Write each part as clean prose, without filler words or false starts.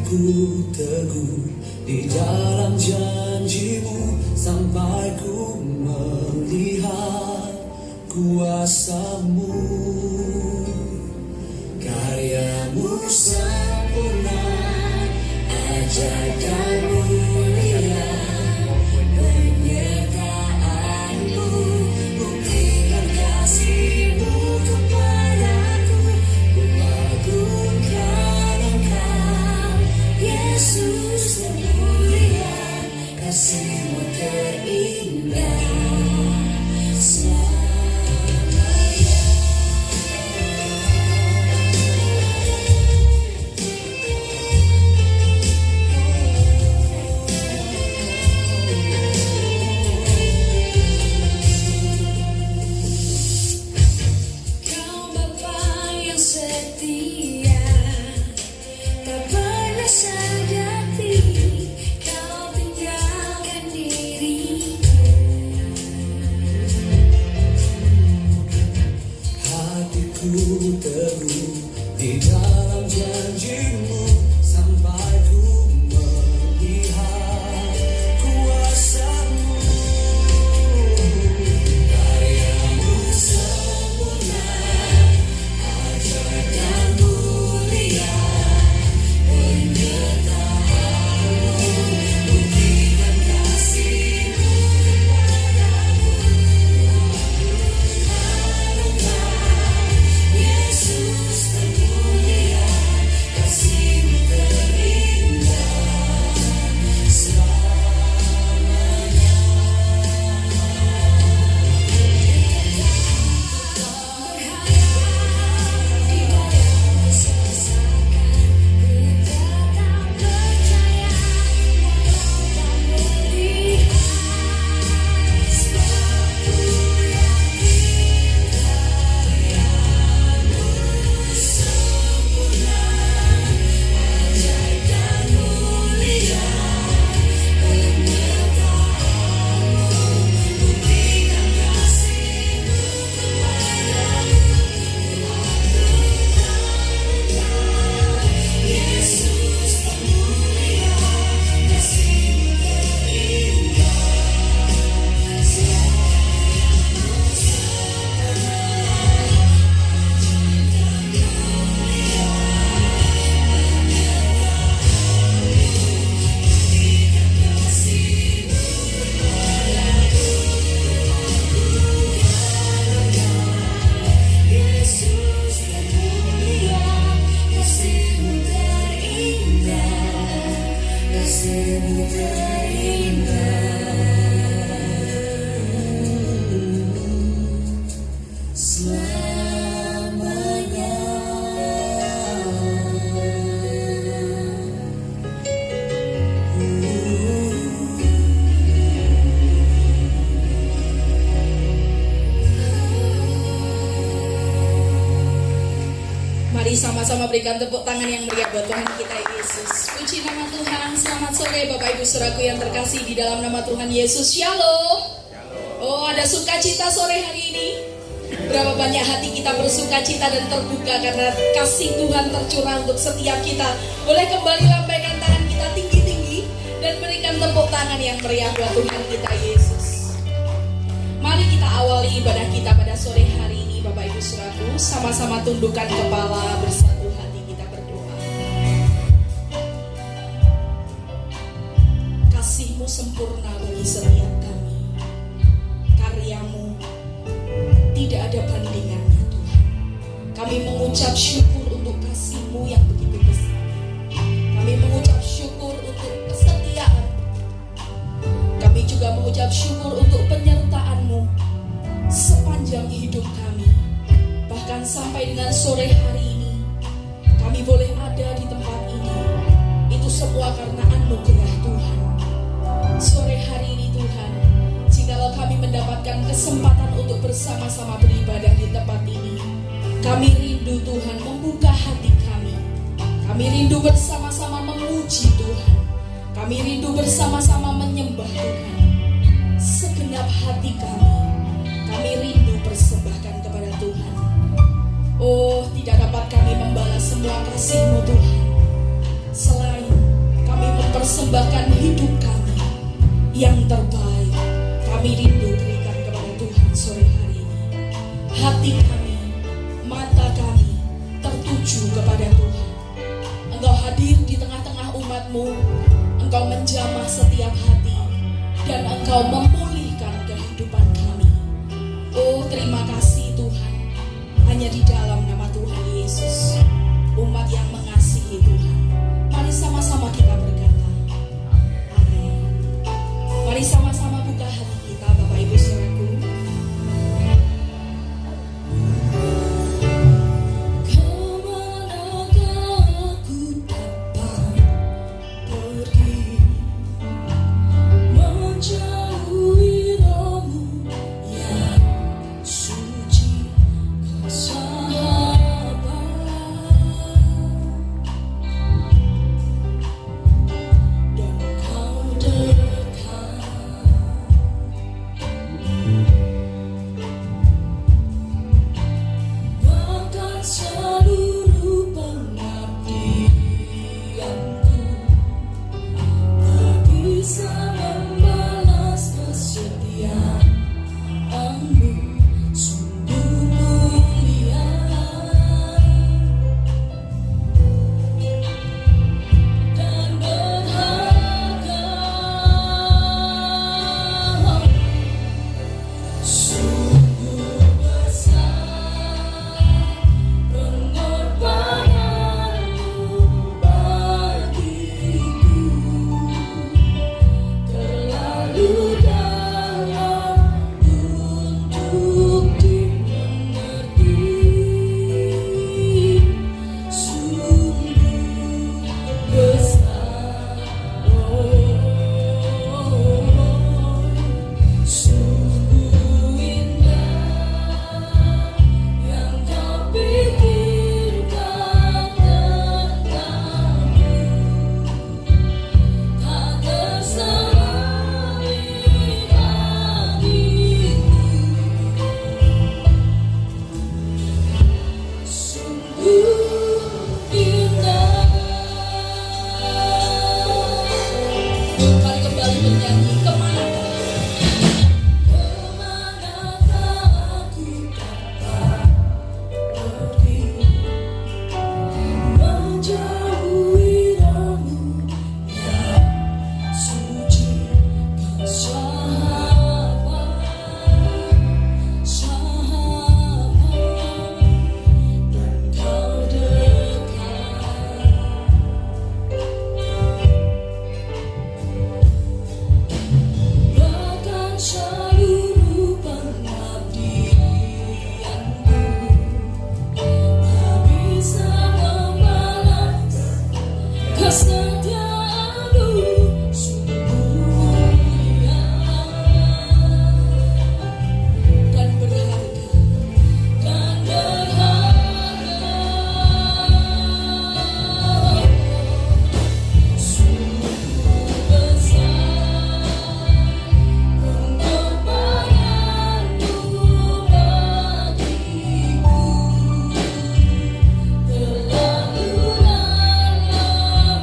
ku teguh di dalam janjimu sampai ku melihat kuasamu. Karyamu sempurna, ajaib dan mulia, penyertaanmu, buktikan kasihmu kepadaku. Ku agungkan Engkau, Yesus termulia, kasihmu terindah. Ku teguh di dalam janjimu sampai ku melihat kuasamu. Karyamu sempurna, ajaib dan mulia, penyertaanmu, buktikan kasihmu kepadaku. Yesus termulia, kasihmu terindah selamanya. Berhayal di dalam kesesakan, ku tetap percaya walau tak melihat. Sebab ku yakin karyamu sempurna, ajaib dan mulia, penyertaanmu, buktikan kasihmu kepadaku. Yesus termulia, kasihmu terindah Yesus termulia, kasihmu terindah, kasihmu terindah selamanya. Mari sama-sama berikan tepuk tangan yang meriah buat Tuhan kita Yesus. Puji nama Tuhan. Selamat sore Bapak Ibu Saudaraku yang terkasih di dalam nama Tuhan Yesus. Shalom. Oh, ada sukacita sore hari ini. Berapa banyak hati kita bersukacita dan terbuka karena kasih Tuhan tercurah untuk setiap kita. Boleh kembali lambaikan tangan kita tinggi-tinggi dan berikan tepuk tangan yang meriah buat Tuhan kita Yesus. Mari kita awali ibadah kita pada sore hari ini Bapak Ibu Saudaraku. Sama-sama tundukkan kepala, bersatu hati kita berdoa. Kasih-Mu sempurna bagi setiap kami. Karya-Mu tidak ada bandingannya Tuhan. Kami mengucap syukur untuk kasih-Mu yang begitu besar. Kami mengucap syukur untuk kesetiaan. Kami juga mengucap syukur untuk penyertaan-Mu sepanjang hidup kami. Bahkan sampai dengan sore hari ini, kami boleh ada di tempat ini. Itu semua karena anugerah Tuhan. Sore hari ini Tuhan, jikalau kami mendapatkan kesempatan untuk bersama-sama beribadah di tempat ini, kami rindu Tuhan membuka hati kami. Kami rindu bersama-sama memuji Tuhan. Kami rindu bersama-sama menyembah Tuhan. Segenap hati kami rindu persembahkan kepada Tuhan. Oh, tidak dapat kami membalas semua kasih-Mu Tuhan, selain yang terbaik kami rindu berikan kepada Tuhan sore hari ini. Hati kami, mata kami tertuju kepada Tuhan. Engkau hadir di tengah-tengah umat-Mu, Engkau menjamah setiap hati, dan Engkau memulihkan kehidupan kami. Oh, terima kasih Tuhan. Hanya di dalam nama Tuhan Yesus, umat yang mengasihi Tuhan. Mari sama-sama kita berkata, amin. Mari sama-sama buka hati kita, Bapak Ibu Saudaraku. Kemanakah aku dapat pergi, menjauhi roh-Mu yang suci, kesabaran, dan Kau dekat. Bahkan seluruh pengabdianku tak bisa membalas kesetiaan-Mu, sungguh mulia dan berharga. Sungguh besar pengorbanan-Mu bagiku, terlalu dalam untuk dimengerti. Sungguh besar, sungguh indah yang Kau pikirkan tentangku, tak tersaingi bagiku. Sungguh indah. Mari kembali bernyanyi, kemanakah aku dapat pergi, menjauhi roh-Mu yang suci, kesabaran, dan Kau dekat. Bahkan seluruh pengabdianku tak bisa membalas kesetiaan-Mu, sungguh mulia dan berharga, dan berharga. Sungguh besar pengorbanan-Mu bagiku, terlalu dalam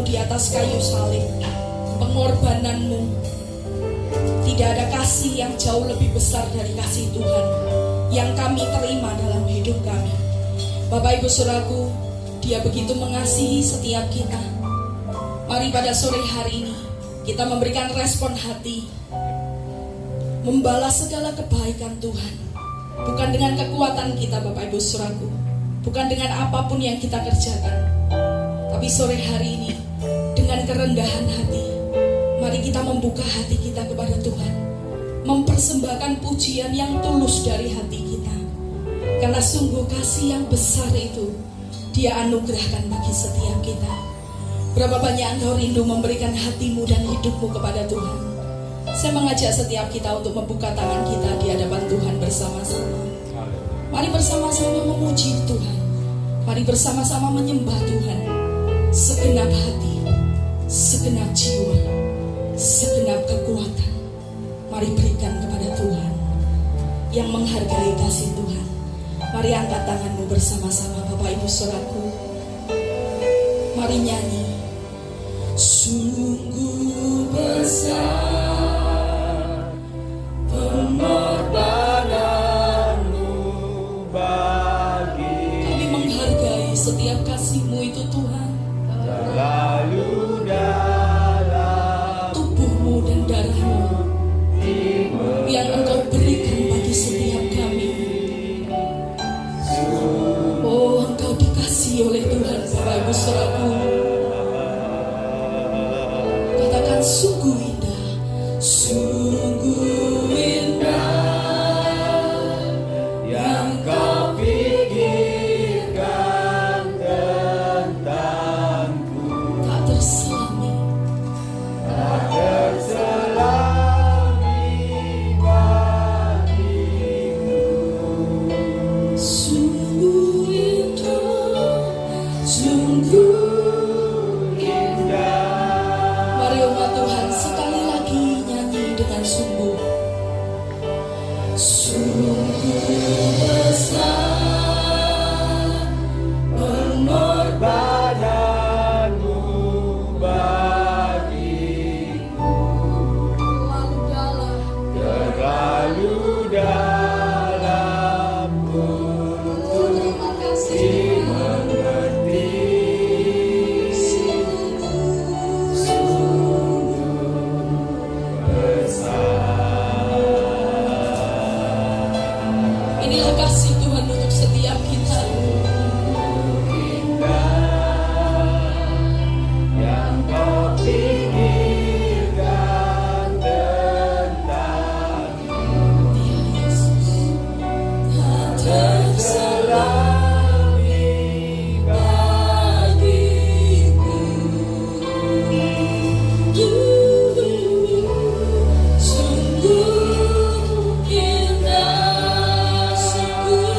di atas kayu salib, pengorbananmu. Tidak ada kasih yang jauh lebih besar dari kasih Tuhan yang kami terima dalam hidup kami. Bapak Ibu Saudaraku, Dia begitu mengasihi setiap kita. Mari pada sore hari ini kita memberikan respon hati, membalas segala kebaikan Tuhan. Bukan dengan kekuatan kita Bapak Ibu Saudaraku, bukan dengan apapun yang kita kerjakan, tapi sore hari ini dengan kerendahan hati, mari kita membuka hati kita kepada Tuhan, mempersembahkan pujian yang tulus dari hati kita. Karena sungguh kasih yang besar itu Dia anugerahkan bagi setiap kita. Berapa banyak engkau rindu memberikan hatimu dan hidupmu kepada Tuhan. Saya mengajak setiap kita untuk membuka tangan kita di hadapan Tuhan bersama-sama. Mari bersama-sama memuji Tuhan. Mari bersama-sama menyembah Tuhan. Segenap hati, segenap jiwa, segenap kekuatan, mari berikan kepada Tuhan yang menghargai kasih Tuhan. Mari angkat tanganmu bersama-sama Bapak Ibu Saudaraku. Mari nyanyi. Sungguh besar pengorbananmu bagi kami, menghargai setiap kasih-Mu itu Tuhan. Terlalu dalam Tubuh-Mu dan darah-Mu yang Engkau berikan bagi setiap kami. Oh, Engkau dikasihi oleh Tuhan Bapak Ibu Saudaraku. Katakan sungguh indah, sungguh indah yang kau pikirkan tentangku, tak terselami. tak terselami bagimu. Sungguh indah, sungguh Indah Mari umat Tuhan sekali lagi nyanyi dengan sungguh. Sungguh besar pengorbananmu bagiku, lalu dalam terlalu dalam untuk terima kasih dimengerti. Inilah kasih Tuhan untuk setiap kita. Yang kau pikirkan tentangku, Dia Yesus tak terselami bagiku. Sungguh indah, sungguh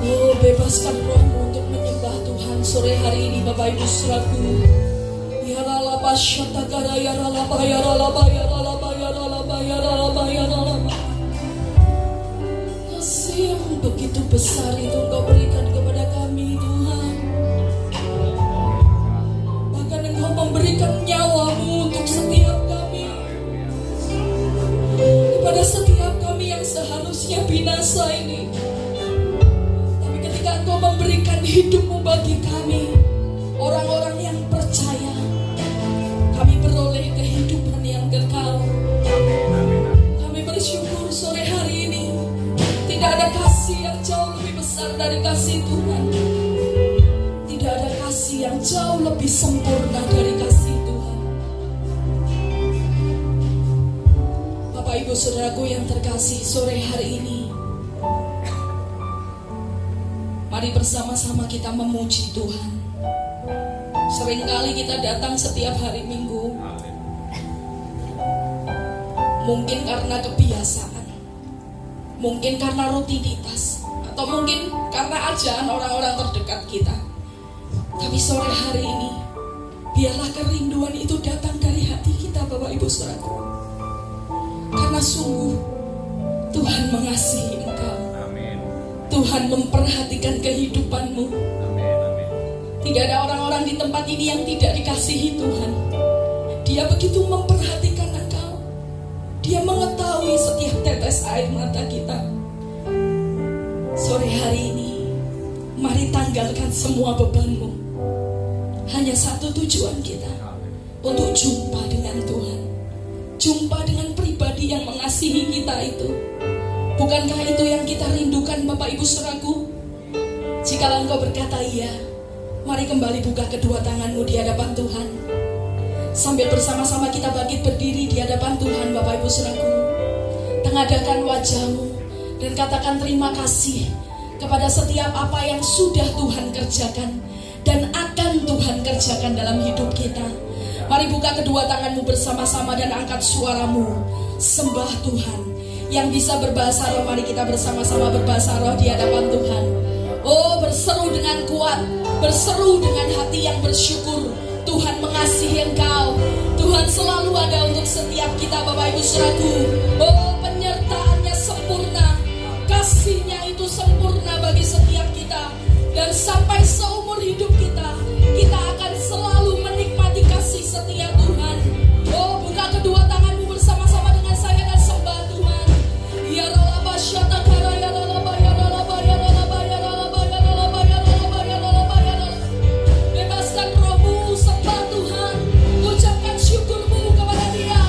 Oh, bebaskan rohmu untuk menyembah Tuhan sore hari ini, Bapak Ibu Saudaraku. Kasih yang begitu besar itu Engkau berikan kepada kami, Tuhan. Bahkan Engkau memberikan nyawamu untuk setiap kami, kepada setiap kami yang seharusnya binasa ini. Tapi ketika Engkau memberikan hidupmu bagi kami, orang-orang yang percaya, kami beroleh kehidupan yang kekal. Kami bersyukur sore hari ini. Tidak ada kasih yang jauh lebih besar dari kasih Tuhan. Tidak ada kasih yang jauh lebih sempurna dari kasih Tuhan. Bapak Ibu Saudaraku yang terkasih, sore hari ini mari bersama-sama kita memuji Tuhan. Seringkali kita datang setiap hari Minggu, mungkin karena kebiasaan, mungkin karena rutinitas, atau mungkin karena ajaran orang-orang terdekat kita. Tapi sore hari ini, biarlah kerinduan itu datang dari hati kita, Bapak Ibu Saudaraku. Karena sungguh Tuhan mengasihi engkau. Tuhan memperhatikan kehidupanmu. Tidak ada orang-orang di tempat ini yang tidak dikasihi Tuhan. Dia begitu memperhatikan engkau. Dia mengetahui setiap tetes air mata kita. Sore hari ini, mari tanggalkan semua bebanmu. Hanya satu tujuan kita, untuk jumpa dengan Tuhan. Jumpa dengan pribadi yang mengasihi kita itu. Bukankah itu yang kita rindukan, Bapak Ibu Saudaraku? Jikalau engkau berkata iya, mari kembali buka kedua tanganmu di hadapan Tuhan. Sambil bersama-sama kita bangkit berdiri di hadapan Tuhan, Bapak Ibu Saudaraku. Tengadahkan wajahmu dan katakan terima kasih kepada setiap apa yang sudah Tuhan kerjakan dan akan Tuhan kerjakan dalam hidup kita. Mari buka kedua tanganmu bersama-sama dan angkat suaramu. Sembah Tuhan. Yang bisa berbahasa roh, mari kita bersama-sama berbahasa roh di hadapan Tuhan. Oh, berseru dengan kuat, berseru dengan hati yang bersyukur. Tuhan mengasihi engkau. Tuhan selalu ada untuk setiap kita, Bapak Ibu Saudaraku. Oh, penyertaannya sempurna, kasihnya itu sempurna bagi setiap kita. Dan sampai seumur hidup kita, kita akan selalu menikmati kasih setia Tuhan. Oh, buka kedua tanganmu bersama-sama dengan saya dan sembah Tuhan. Ya Ralaba Syata Karaya Ralaba Ya Ralaba Ya Ralaba Ya Ralaba Ya Ralaba Ya Ralaba Ya Ralaba Ya Ralaba. Bebaskan rohmu, sembah Tuhan. Ucapkan syukurmu kepada Dia.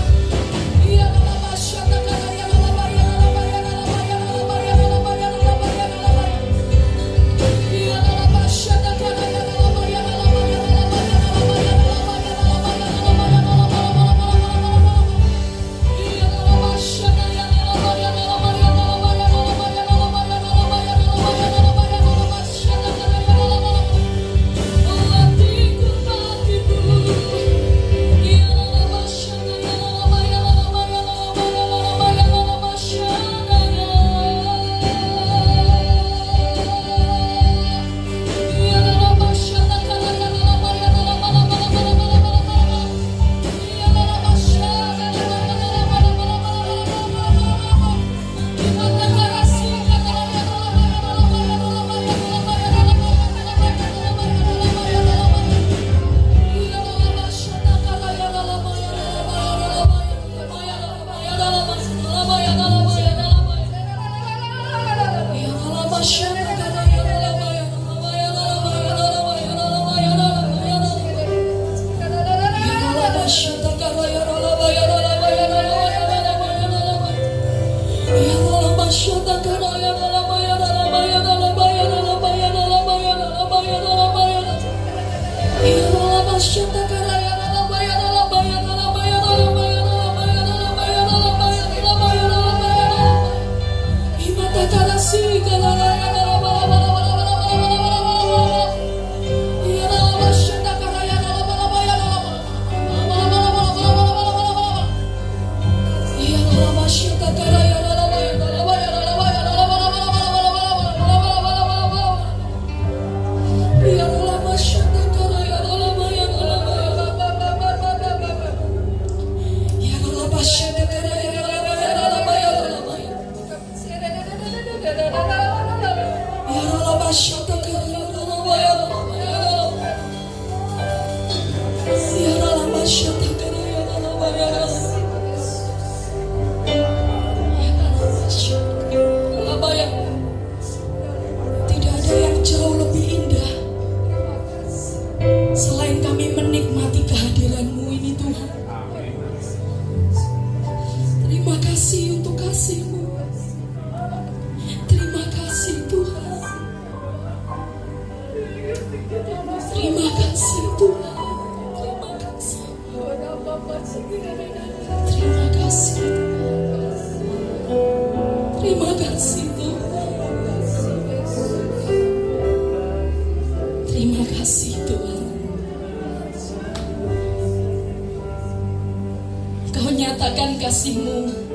Ya Ralaba Syata Karaya Ralaba Ya Ralaba Ya Ralaba Ya Ralaba Ya Ralaba Ya Ralaba Ya Ralaba. Ya Ralaba Syata Karaya Ralaba Ya Ralaba Ya Ralaba. kasih untuk kasih-Mu. Terima kasih Tuhan. Terima kasih Tuhan. Terima kasih. Terima kasih. Terima kasih Tuhan. Terima kasih Tuhan. Engkau nyatakan kasih-Mu.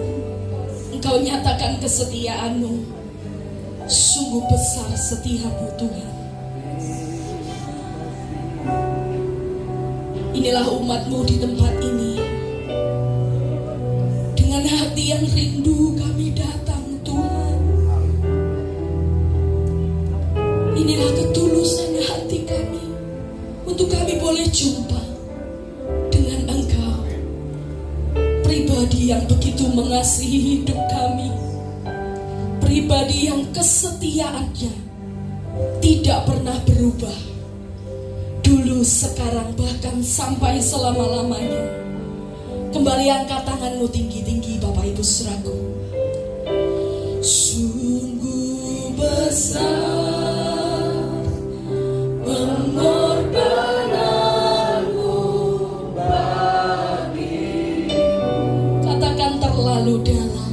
Engkau nyatakan kesetiaan-Mu. Sungguh besar setia-Mu Tuhan. Inilah umat-Mu di tempat ini. Dengan hati yang rindu kami datang Tuhan. Inilah ketulusan hati kami. Untuk kami boleh jumpa dengan Engkau. Pribadi yang begitu mengasihi hidup kami. Pribadi yang kesetiaannya tidak pernah berubah. Dulu, sekarang, bahkan sampai selama-lamanya. Kembali angkat tanganmu tinggi-tinggi Bapak Ibu Saudaraku. Sungguh besar pengorbananmu bagiku. Katakan terlalu dalam.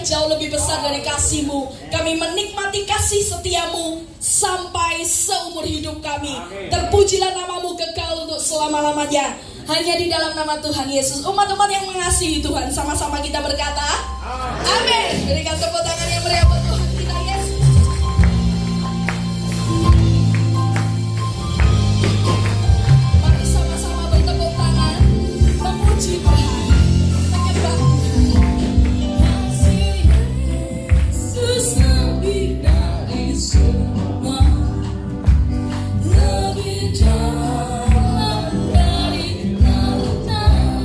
Jauh lebih besar dari kasih-Mu. Kami menikmati kasih setia-Mu sampai seumur hidup kami. Terpujilah nama-Mu kekal untuk selama-lamanya. Hanya di dalam nama Tuhan Yesus. Umat-umat yang mengasihi Tuhan, sama-sama kita berkata amin. Berikan tepuk tangan yang meriah buat Tuhan kita Yesus. Mari sama-sama bertepuk tangan, memuji Tuhan, menyembah Tuhan. Yesus lebih dari semua, lebih dalam dari lautan,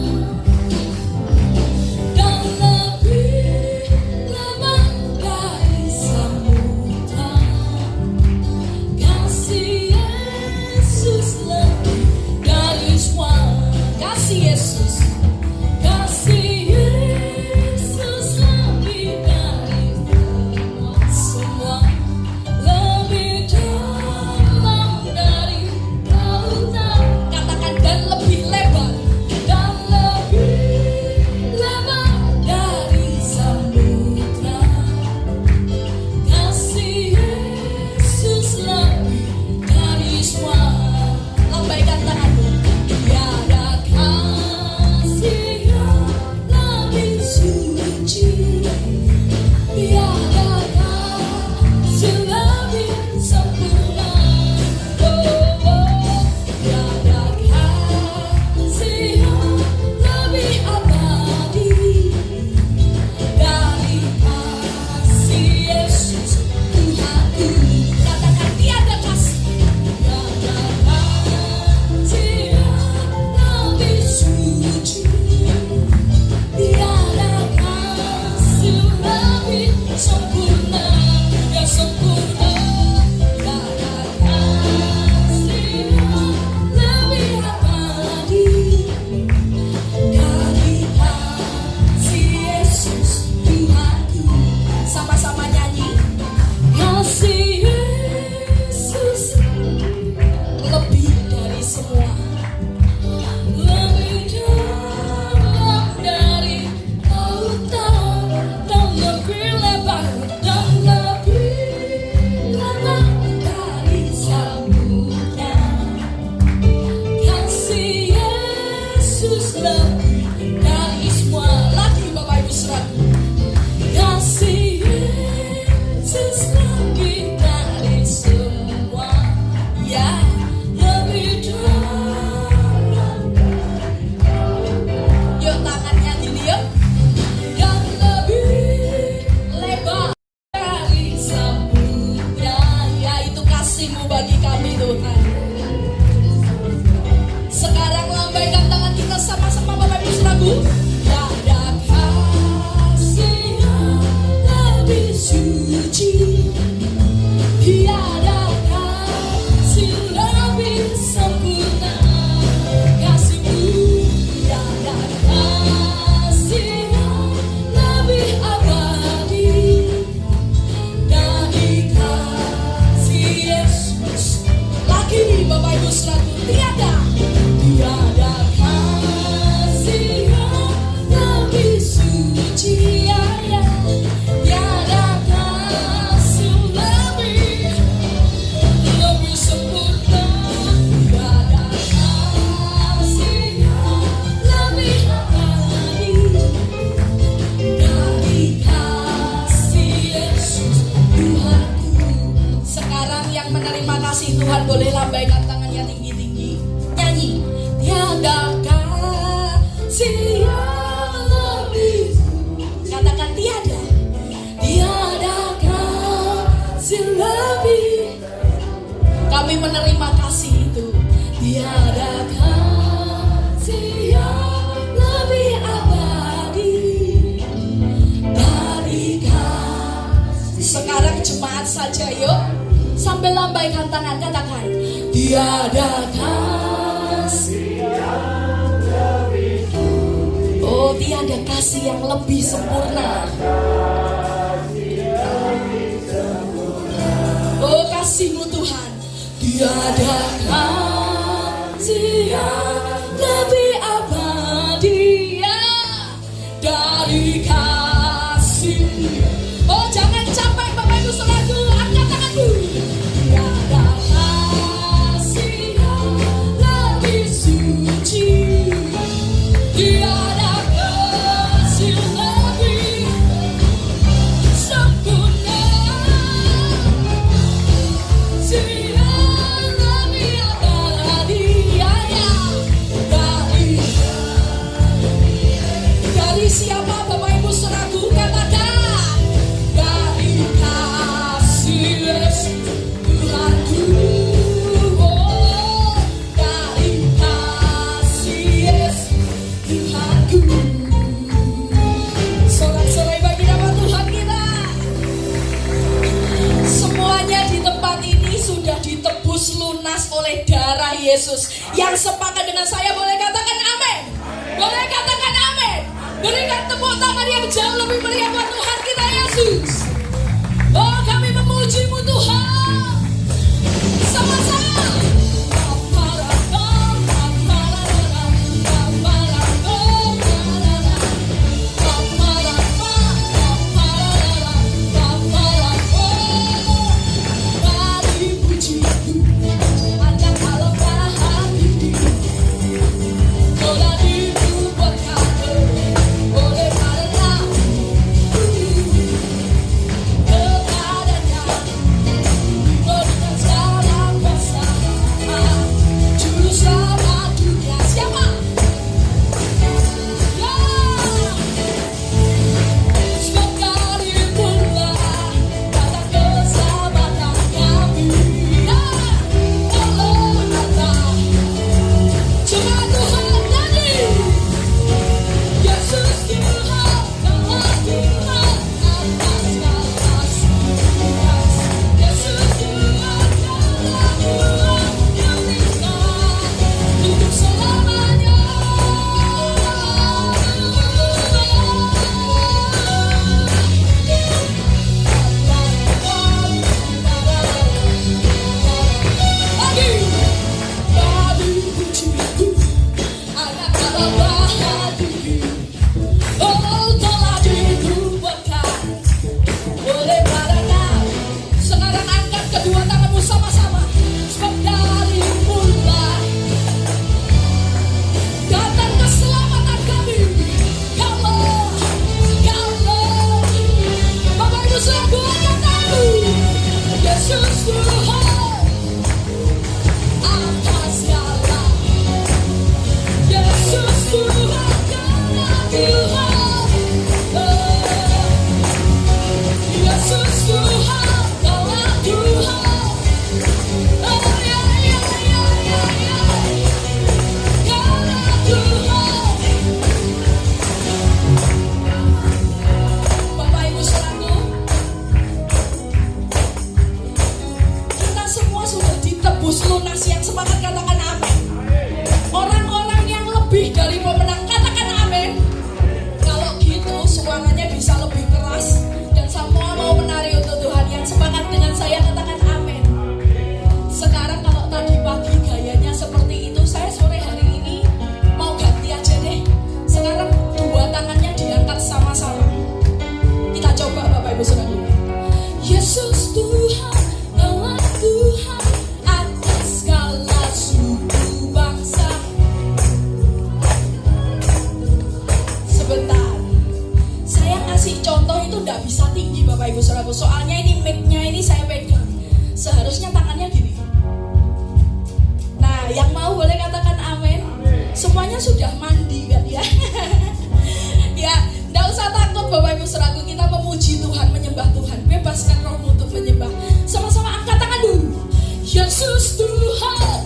dan lebih lebat dari Saudaraku, tiada kasih yang lebih suci, ya, ya. Tiada kasih lebih sempurna, tiada kasih yang lebih abadi dari kasih Yesus Tuhanku. Sekarang yang menerima kasih Tuhan boleh lambaikan tangannya tinggi-tinggi, nyanyi. Tiada kasih yang lebih, katakan tiada kasih lebih. Kami menerima kasih itu. Tiada kasih yang lebih abadi dari kasih. Sekarang jemaat saja yuk, sambil lambaikan tangan katakan, tiada kasih yang lebih, oh tiada kasih yang lebih sempurna. Oh kasih-Mu Tuhan, tiada kasih yang lebih abadi, ya, dari kasih. Oh jangan capek Bapak Ibu Saudaraku, angkat tanganmu. Tiada kasih yang lebih suci, tiada kasih lebih sempurna, yang lebih abadi, ya, ya. Dari siapa Bapak Ibu Saudaraku, katakan dari kasih Yesus Tuhanku. Oh, dari kasih Yesus Tuhanku. Sorak-sorai bagi nama Tuhan kita. Semuanya di tempat ini sudah ditebus lunas oleh darah Yesus. Yang sepakat dengan saya boleh katakan amin. Boleh katakan amin. Berikan tepuk tangan yang jauh lebih meriah buat Tuhan kita Yesus. Oh kami memuji-Mu Tuhan. Sama-sama. seharusnya tangannya gini. Nah, yang mau boleh katakan amin. Semuanya sudah mandi kan ya. Ya, enggak usah takut Bapak Ibu Saudaraku, kita memuji Tuhan, menyembah Tuhan. Bebaskan rohmu untuk menyembah. Sama-sama angkat tangan dulu. Yesus Tuhan.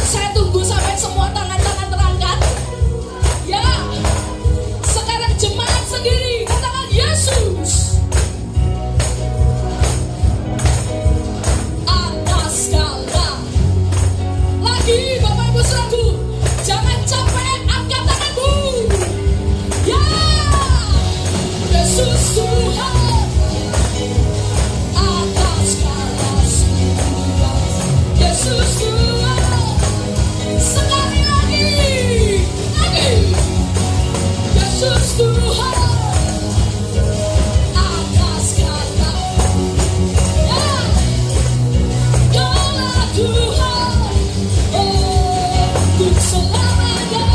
Saya tunggu sampai semua tangan-tangan terangkat. Ya. Sekarang jemaat sendiri katakan Yesus. Atas segala. Lagi Bapak Ibu Saudaraku, jangan capek, angkat tanganmu. Ya. Yesus Tuhan. Atas segala semua. Yesus Tuhan. Sekali lagi. Yesus Tuhan. Atas segala. Ya. Kaulah Tuhan. Untuk selamanya.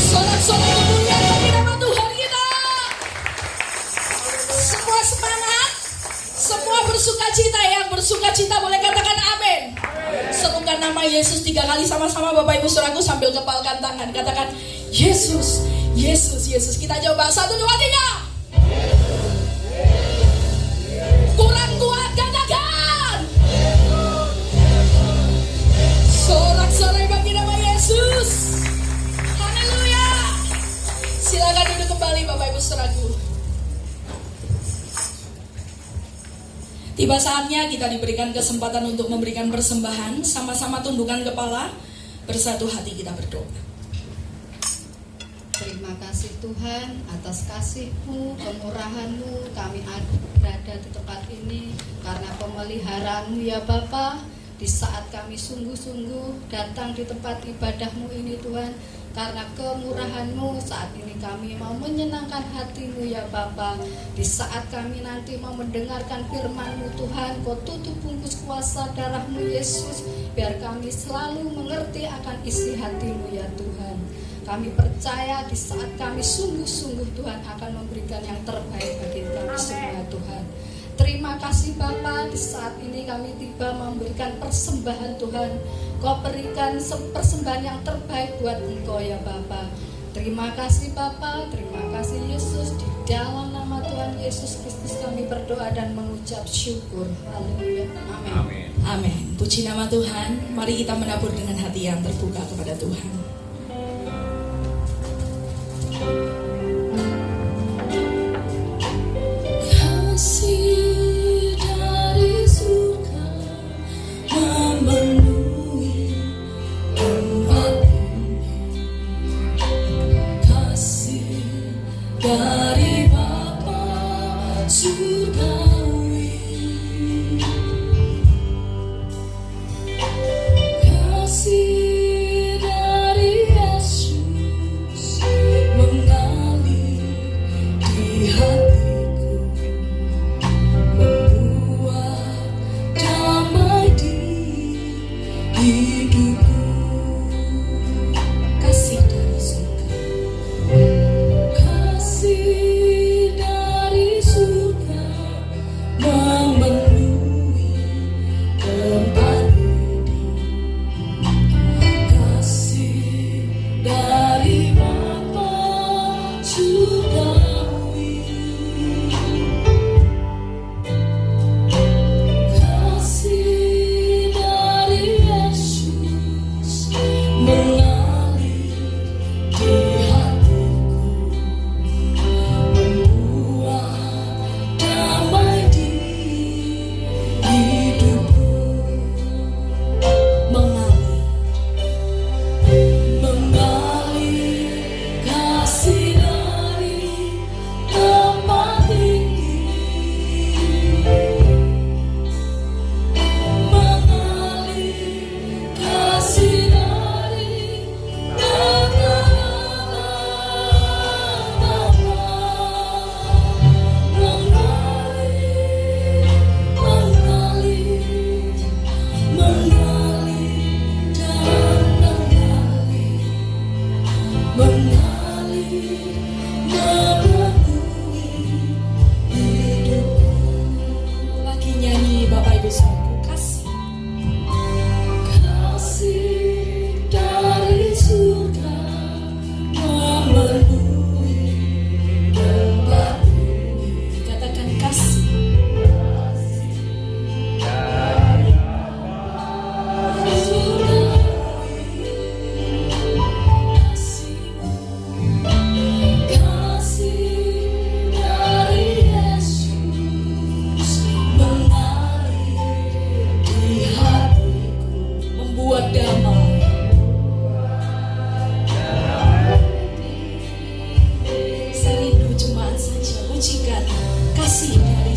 Sorak-sorak kemuliaan bagi nama Tuhan kita. Semua semangat, semua bersukacita. Yang bersukacita boleh katakan amin. Serukan nama Yesus 3 kali sama-sama Bapak Ibu Saudaraku sambil kepalkan tangan. Katakan Yesus, Yesus, Yesus. Kita coba 1, 2, 3. Kurang kuat, katakan. Sorak-sorai bagi nama Yesus. Haleluya. Silakan duduk kembali Bapak Ibu Saudaraku. Tiba saatnya kita diberikan kesempatan untuk memberikan persembahan. Sama-sama tundukkan kepala, bersatu hati kita berdoa. Terima kasih Tuhan atas kasih-Mu, kemurahan-Mu, kami berada di tempat ini karena pemeliharaanmu ya Bapa. Di saat kami sungguh-sungguh datang di tempat ibadah-Mu ini Tuhan, karena kemurahan-Mu saat ini kami mau menyenangkan hati-Mu ya Bapa. Di saat kami nanti mau mendengarkan firman-Mu Tuhan, Kau tutup bungkus kuasa darah-Mu Yesus, biar kami selalu mengerti akan isi hati-Mu ya Tuhan. Kami percaya di saat kami sungguh-sungguh Tuhan akan memberikan yang terbaik bagi kami semua Tuhan. Terima kasih Bapa, di saat ini kami tiba memberikan persembahan Tuhan. Kau berikan persembahan yang terbaik buat Engkau ya Bapa. Terima kasih Bapa, terima kasih Yesus. Di dalam nama Tuhan Yesus Kristus kami berdoa dan mengucap syukur. Haleluya. Amin. Amin. Amin. Puji nama Tuhan. Mari kita menabur dengan hati yang terbuka kepada Tuhan. Kasih dari surga memenuhi tempat ini. Kasih dari Bapa surgawi. Kasih dari Yesus mengalir.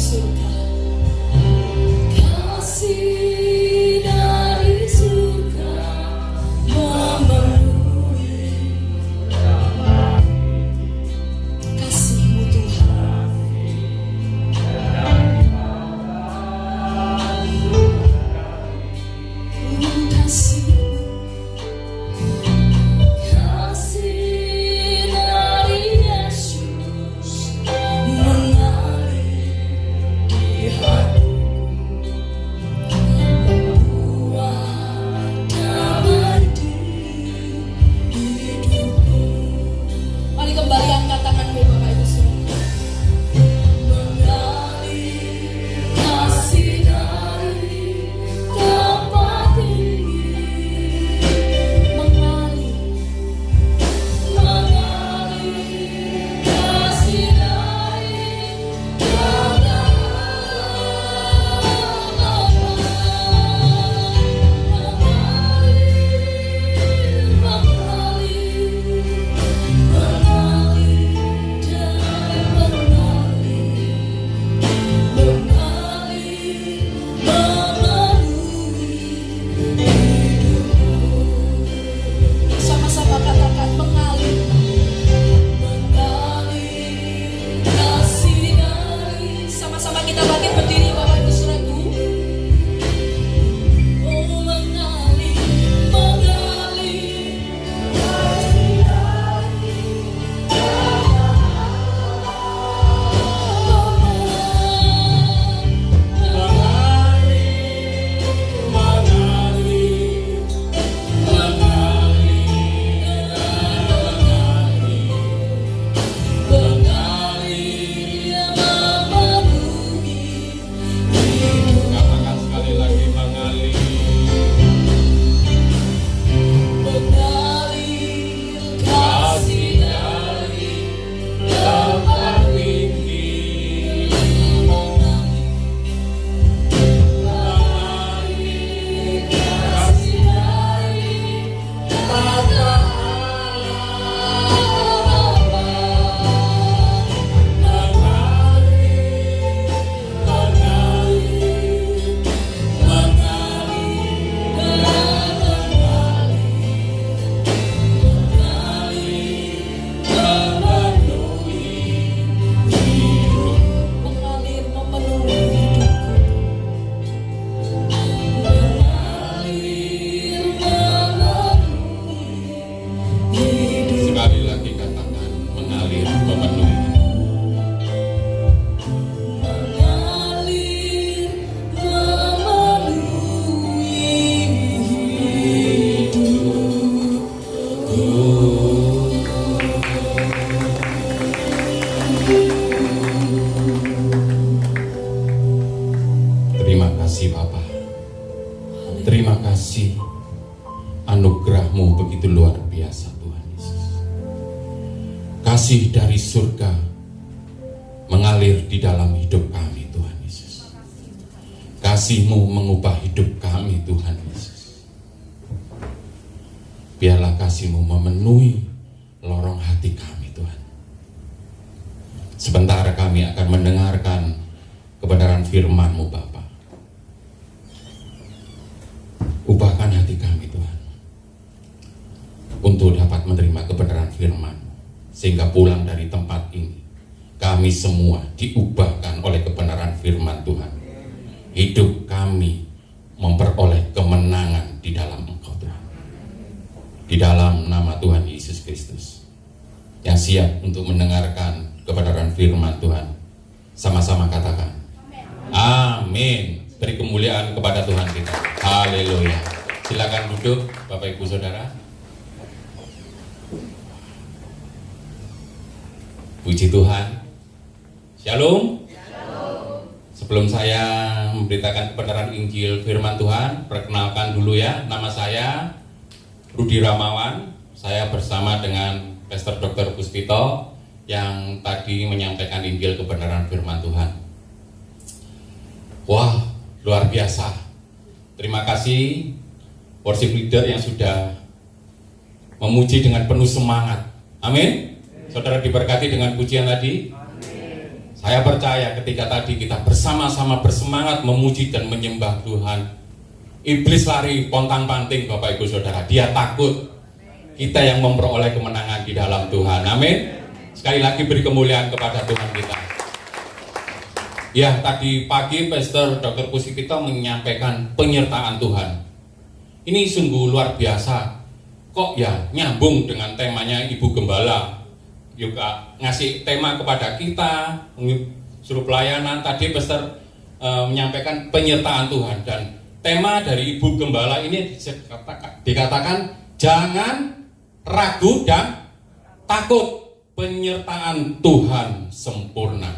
surga. Kasih dari surga memenuhi kasih-Mu Tuhan. Kasih dari Yesus mengalir di hatiku, membuat damai di hidupku. Mari kembali angkat tanganmu Bapak Ibu semua. Mengalir kasih dari tempat tinggi, mengalir kasih dari sama-sama katakan mengalir kasih dari. Sama-sama kita bangkit berdiri Bapak Ibu Saudaraku. Oh mengalir kasih dari Katakan sekali lagi mengalir. kasih dari Tempat tinggi mengalir kasih dari mata mengalir memenuhi hidupku. Sekali lagi katakan mengalir memenuhi. Mengalir memenuhi Terima kasih Bapa. Terima kasih anugerah-Mu begitu luar biasa Tuhan Yesus. Kasih dari surga mengalir di dalam hidup kami Tuhan Yesus. Kasih-Mu mengubah hidup kami Tuhan Yesus. Biarlah kasih-Mu memenuhi lorong hati kami Tuhan. Sebentar kami akan mendengarkan kebenaran firman-Mu Bapa. Ubahkan hati kami Tuhan untuk dapat menerima kebenaran firman, sehingga pulang dari tempat ini kami semua diubahkan oleh kebenaran firman Tuhan. Hidup kami memperoleh kemenangan di dalam Engkau Tuhan. Di dalam nama Tuhan Yesus Kristus. Yang siap untuk mendengarkan kebenaran firman Tuhan, sama-sama katakan amin. Beri kemuliaan kepada Tuhan kita. Haleluya. Silakan duduk Bapak Ibu Saudara. Puji Tuhan. Shalom. Sebelum saya memberitakan kebenaran Injil firman Tuhan, perkenalkan dulu ya, nama saya Rudi Ramawan. Saya bersama dengan Pastor Dr. Puspito yang tadi menyampaikan Injil kebenaran firman Tuhan. Wah, luar biasa. Terima kasih worship leader yang sudah memuji dengan penuh semangat. Amin. Saudara diberkati dengan pujian tadi. Saya percaya ketika tadi kita bersama-sama bersemangat memuji dan menyembah Tuhan, iblis lari pontang-panting Bapak Ibu Saudara. Dia takut. Kita yang memperoleh kemenangan di dalam Tuhan. Amin. Sekali lagi beri kemuliaan kepada Tuhan kita. Ya, tadi pagi Pastor Dr. Puspito menyampaikan penyertaan Tuhan. Ini sungguh luar biasa. Kok ya nyambung dengan temanya Ibu Gembala. Juga ngasih tema kepada kita, suruh pelayanan. Tadi Pastor menyampaikan penyertaan Tuhan. Dan tema dari Ibu Gembala ini dikatakan jangan ragu dan takut, penyertaan Tuhan sempurna.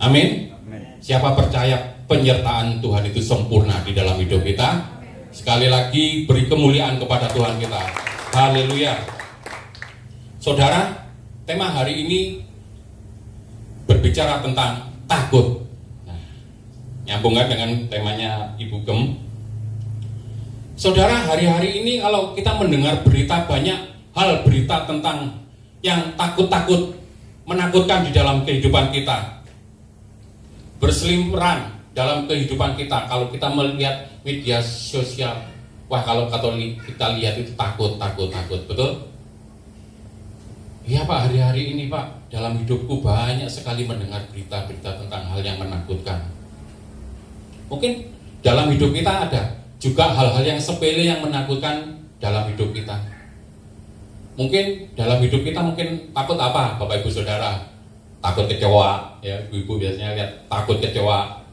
Amin. Siapa percaya penyertaan Tuhan itu sempurna di dalam hidup kita? Sekali lagi beri kemuliaan kepada Tuhan kita. Haleluya. Saudara, tema hari ini berbicara tentang takut. Nah, nyambungkan dengan temanya Ibu Gem. Saudara, hari-hari ini kalau kita mendengar berita, banyak hal berita tentang yang takut-takut, menakutkan di dalam kehidupan kita, berseliweran dalam kehidupan kita. Kalau kita melihat media sosial, wah kalau Katolik kita lihat itu takut, betul? Iya Pak, hari-hari ini Pak, dalam hidupku banyak sekali mendengar berita-berita tentang hal yang menakutkan. Mungkin dalam hidup kita ada juga hal-hal yang sepele yang menakutkan dalam hidup kita. Mungkin dalam hidup kita mungkin takut apa Bapak Ibu Saudara? Takut kecewa, ya ibu-ibu biasanya lihat takut kecewa.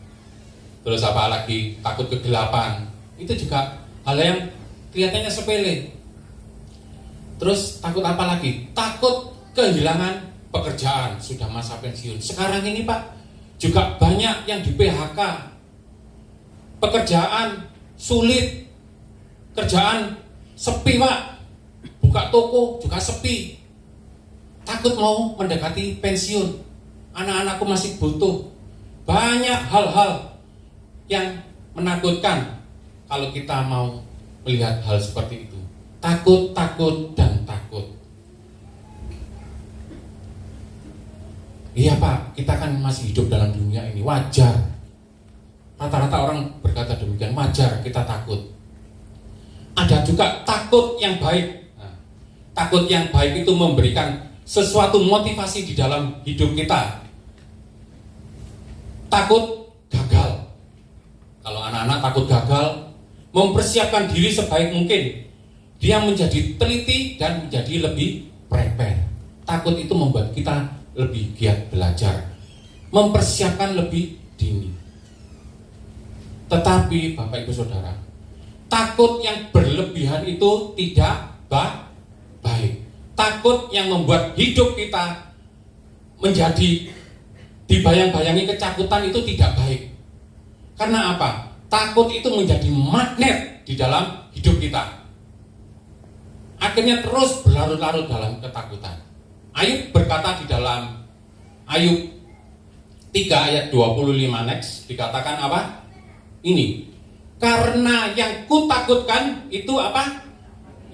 Terus apa lagi? Takut kegelapan. Itu juga hal yang kelihatannya sepele. Terus takut apa lagi? Takut kehilangan pekerjaan, sudah masa pensiun. Sekarang ini Pak, juga banyak yang di PHK. Pekerjaan sulit, kerjaan sepi Pak. Buka toko juga sepi. Takut mau mendekati pensiun. Anak-anakku masih butuh. Banyak hal-hal yang menakutkan kalau kita mau melihat hal seperti itu. Takut, dan takut. Iya Pak, kita kan masih hidup dalam dunia ini, wajar. Rata-rata orang berkata demikian, wajar kita takut. Ada juga takut yang baik. Takut yang baik itu memberikan sesuatu motivasi di dalam hidup kita. Takut gagal. Kalau anak-anak takut gagal, mempersiapkan diri sebaik mungkin. Dia menjadi teliti dan menjadi lebih prepare. Takut itu membuat kita lebih giat belajar, mempersiapkan lebih dini. Tetapi Bapak Ibu Saudara, takut yang berlebihan itu tidak baik. Takut yang membuat hidup kita menjadi dibayang-bayangi ketakutan itu tidak baik. Karena apa? Takut itu menjadi magnet di dalam hidup kita. Akhirnya terus berlarut-larut dalam ketakutan. Ayub berkata di dalam Ayub 3 ayat 25 next, dikatakan apa? Ini, karena yang kutakutkan itu apa?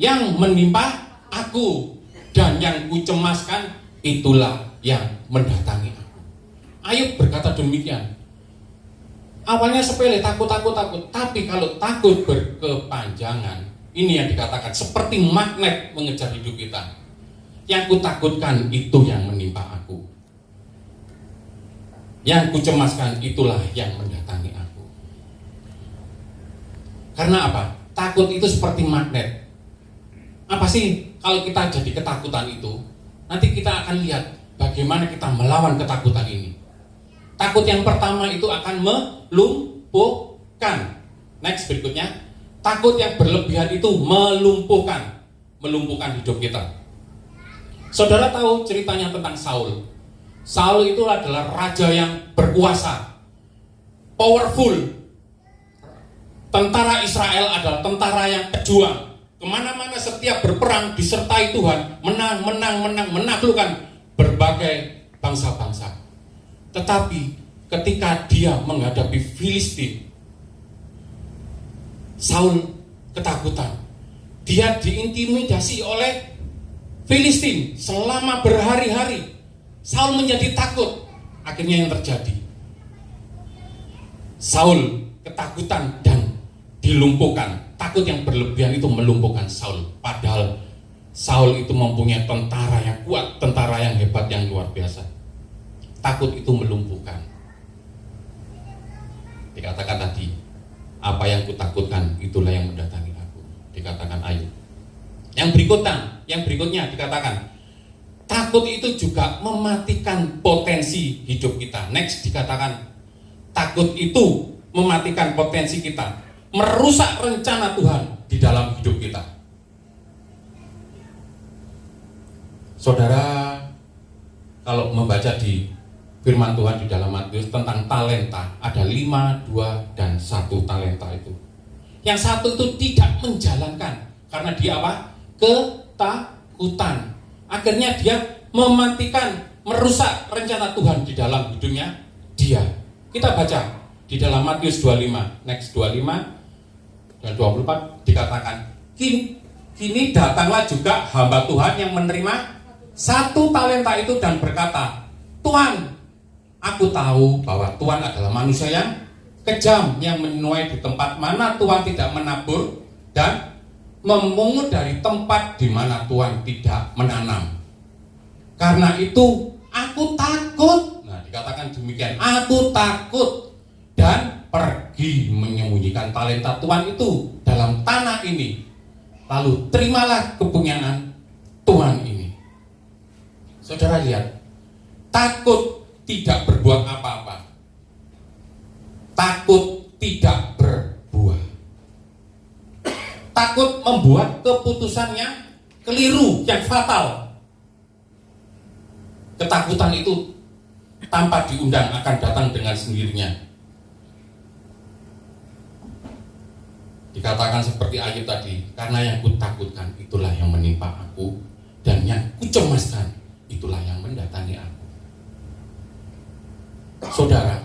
Yang menimpa aku, dan yang kucemaskan itulah yang mendatangi aku. Ayub berkata demikian. Awalnya sepele, takut. Tapi kalau takut berkepanjangan, ini yang dikatakan seperti magnet mengejar hidup kita. Yang kutakutkan itu yang menimpa aku. Yang kucemaskan itulah yang mendatangi aku. Karena apa? Takut itu seperti magnet. Apa sih kalau kita jadi ketakutan itu? Nanti kita akan lihat bagaimana kita melawan ketakutan ini. Takut yang pertama itu akan melumpuhkan. Next berikutnya, takut yang berlebihan itu melumpuhkan hidup kita. Saudara tahu ceritanya tentang Saul. Saul itu adalah raja yang berkuasa, powerful. Tentara Israel adalah tentara yang pejuang. Kemana-mana setiap berperang disertai Tuhan, menang, menaklukkan berbagai bangsa-bangsa. Tetapi ketika dia menghadapi Filistin, Saul ketakutan. Dia diintimidasi oleh Filistin selama berhari-hari. Saul menjadi takut. akhirnya yang terjadi, Saul ketakutan dan dilumpuhkan. Takut yang berlebihan itu melumpuhkan Saul. Padahal Saul itu mempunyai tentara yang kuat, tentara yang hebat, yang luar biasa. Takut itu melumpuhkan. Dikatakan tadi, apa yang kutakutkan itulah yang mendatangi aku. Dikatakan Ayub. Yang berikutnya dikatakan, takut itu juga mematikan potensi hidup kita. Next dikatakan, takut itu mematikan potensi kita, merusak rencana Tuhan di dalam hidup kita. Saudara, kalau membaca di firman Tuhan di dalam Matius tentang talenta, ada 5, 2, dan 1 talenta itu. Yang satu itu tidak menjalankan karena dia apa? Ketakutan. Akhirnya dia mematikan, merusak rencana Tuhan di dalam hidupnya dia. Kita baca di dalam Matius 25, next 25 dan 24 dikatakan, kini datanglah juga hamba Tuhan yang menerima 1 talenta itu dan berkata, Tuhan, aku tahu bahwa Tuhan adalah manusia yang kejam, yang menuai di tempat mana Tuhan tidak menabur dan memungut dari tempat di mana Tuhan tidak menanam. Karena itu aku takut. Nah, dikatakan demikian, aku takut dan pergi menyembunyikan talenta Tuhan itu dalam tanah ini. Lalu terimalah kepunyaan Tuhan ini. Saudara lihat, takut tidak berbuat apa-apa. Takut tidak berbuah. Takut membuat keputusannya keliru, yang fatal. Ketakutan itu tanpa diundang akan datang dengan sendirinya. Dikatakan seperti Ayub tadi, karena yang kutakutkan itulah yang menimpa aku, dan yang kucemaskan itulah yang mendatangi aku. Saudara,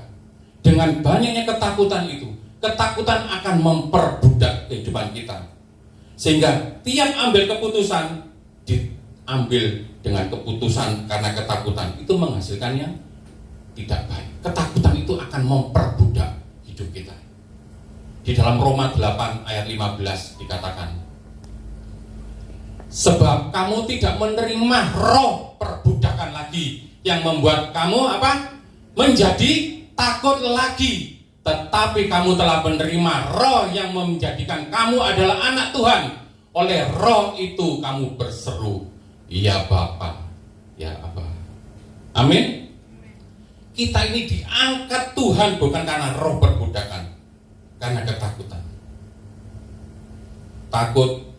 dengan banyaknya ketakutan itu, ketakutan akan memperbudak kehidupan kita. Sehingga tiap ambil keputusan, diambil dengan keputusan karena ketakutan, itu menghasilkannya tidak baik. Ketakutan itu akan memperbudak hidup kita. Di dalam Roma 8 ayat 15 dikatakan, sebab kamu tidak menerima roh perbudakan lagi yang membuat kamu apa? Menjadi takut lagi, tetapi kamu telah menerima roh yang menjadikan kamu adalah anak Tuhan. Oleh roh itu kamu berseru, ya Bapa, ya Aba. Amin. Kita ini diangkat Tuhan bukan karena roh perbudakan, karena ketakutan. Takut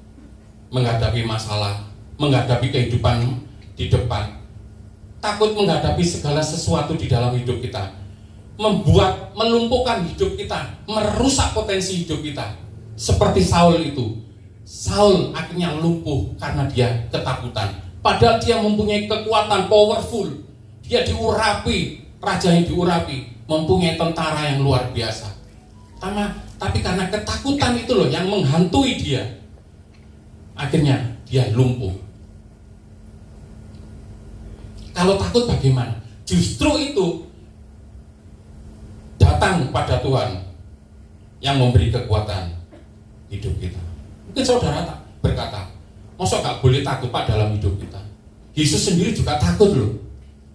menghadapi masalah, menghadapi kehidupan di depan, takut menghadapi segala sesuatu di dalam hidup kita, membuat melumpuhkan hidup kita, merusak potensi hidup kita. Seperti Saul itu, Saul akhirnya lumpuh karena dia ketakutan. Padahal dia mempunyai kekuatan powerful, dia diurapi, raja yang diurapi, mempunyai tentara yang luar biasa. Tapi karena ketakutan itu loh yang menghantui dia, akhirnya dia lumpuh. Kalau takut bagaimana? Justru itu datang pada Tuhan yang memberi kekuatan hidup kita. Mungkin saudara tak berkata, masa gak boleh takut Pak dalam hidup kita? Yesus sendiri juga takut loh.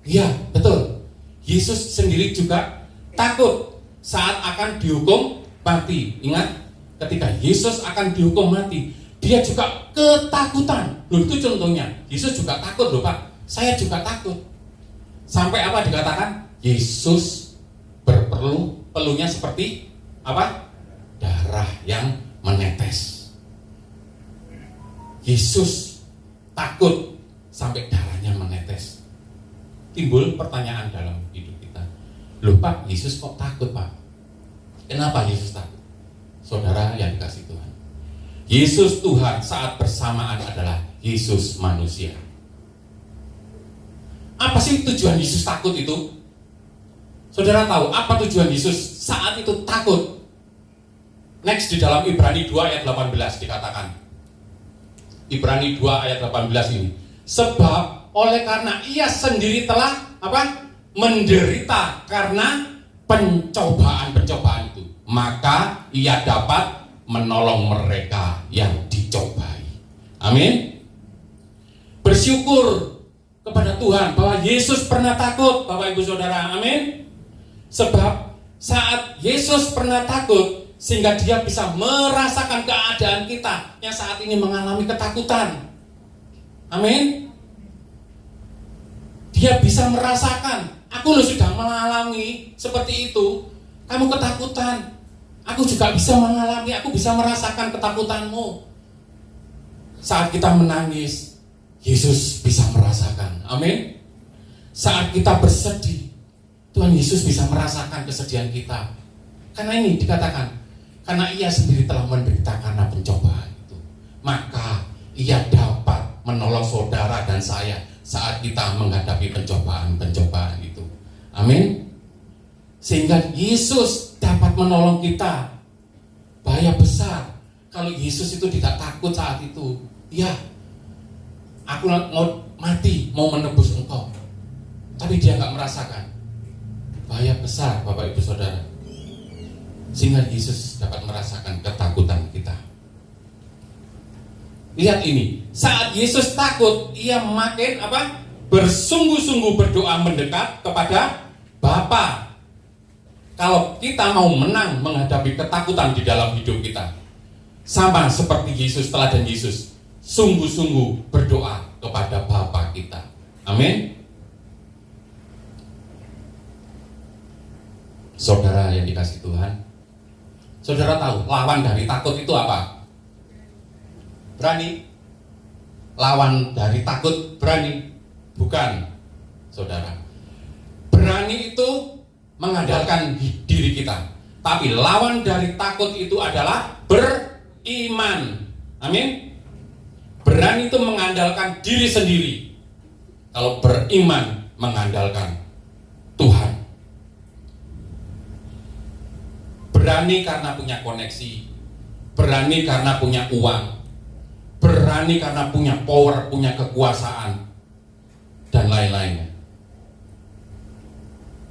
Iya, betul. Yesus sendiri juga takut saat akan dihukum mati. Ingat, ketika Yesus akan dihukum mati, dia juga ketakutan. Loh, itu contohnya. Yesus juga takut loh Pak. Saya juga takut. Sampai apa dikatakan? Yesus peluhnya seperti apa? Darah yang menetes. Yesus takut sampai darahnya menetes. Timbul pertanyaan dalam hidup kita. Loh Pak, Yesus kok takut Pak? Kenapa Yesus takut? Saudara yang dikasih Tuhan, Yesus Tuhan saat bersamaan adalah Yesus manusia. Apa sih tujuan Yesus takut itu? Saudara tahu apa tujuan Yesus saat itu takut? Next di dalam Ibrani 2 ayat 18 dikatakan. Ibrani 2 ayat 18 ini. Sebab oleh karena ia sendiri telah apa? menderita karena pencobaan-pencobaan itu, maka ia dapat menolong mereka yang dicobai. Amin. Bersyukur kepada Tuhan bahwa Yesus pernah takut, Bapak Ibu Saudara. Amin. Sebab saat Yesus pernah takut, sehingga dia bisa merasakan keadaan kita yang saat ini mengalami ketakutan. Amin. Dia bisa merasakan, aku loh sudah mengalami seperti itu, kamu ketakutan, aku juga bisa mengalami, aku bisa merasakan ketakutanmu. Saat kita menangis, Yesus bisa merasakan. Amin. Saat kita bersedih, Tuhan Yesus bisa merasakan kesedihan kita. Karena ini dikatakan, karena ia sendiri telah menderita karena pencobaan itu, maka ia dapat menolong saudara dan saya saat kita menghadapi pencobaan-pencobaan itu. Amin. Sehingga Yesus dapat menolong kita. Bahaya besar kalau Yesus itu tidak takut saat itu. Ya, aku mau mati, mau menebus engkau, tapi dia nggak merasakan. Bahaya besar, Bapak Ibu Saudara. Sehingga Yesus dapat merasakan ketakutan kita. Lihat ini, saat Yesus takut, ia makin bersungguh-sungguh berdoa mendekat kepada Bapa. Kalau kita mau menang menghadapi ketakutan di dalam hidup kita, sama seperti Yesus, teladan Yesus, sungguh-sungguh berdoa kepada Bapa kita. Amin. Saudara yang dikasihi Tuhan, saudara tahu lawan dari takut itu apa? Berani. Lawan dari takut berani? Bukan, saudara. Berani itu mengandalkan diri kita, tapi lawan dari takut itu adalah beriman. Amin. Berani itu mengandalkan diri sendiri. Kalau beriman mengandalkan Tuhan. Berani karena punya koneksi, berani karena punya uang, berani karena punya power, punya kekuasaan, dan lain-lainnya.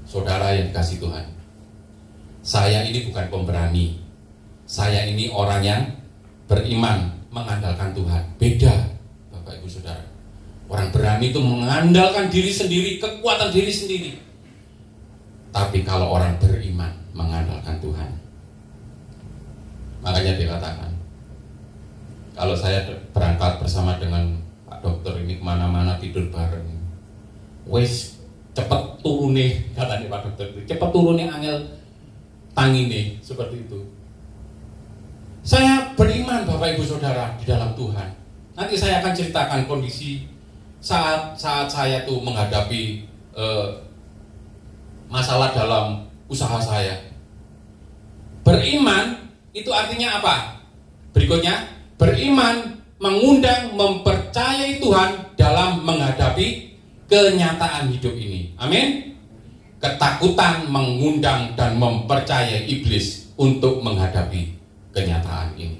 Saudara yang dikasihi Tuhan, saya ini bukan pemberani. Saya ini orang yang beriman, mengandalkan Tuhan. Beda, Bapak Ibu Saudara. Orang berani itu mengandalkan diri sendiri, kekuatan diri sendiri. Tapi kalau orang beriman, mengandalkan Tuhan. Makanya dikatakan, kalau saya berangkat bersama dengan Pak Dokter ini kemana-mana tidur bareng, wes cepet turun nih, katanya Pak Dokter itu, cepet turun nih angel tangi nih, seperti itu. Saya beriman Bapak Ibu Saudara di dalam Tuhan. Nanti saya akan ceritakan kondisi saat saya tuh menghadapi masalah dalam usaha saya. Beriman itu artinya apa? Berikutnya, beriman mengundang mempercayai Tuhan dalam menghadapi kenyataan hidup ini. Amin. Ketakutan mengundang dan mempercayai iblis untuk menghadapi kenyataan ini.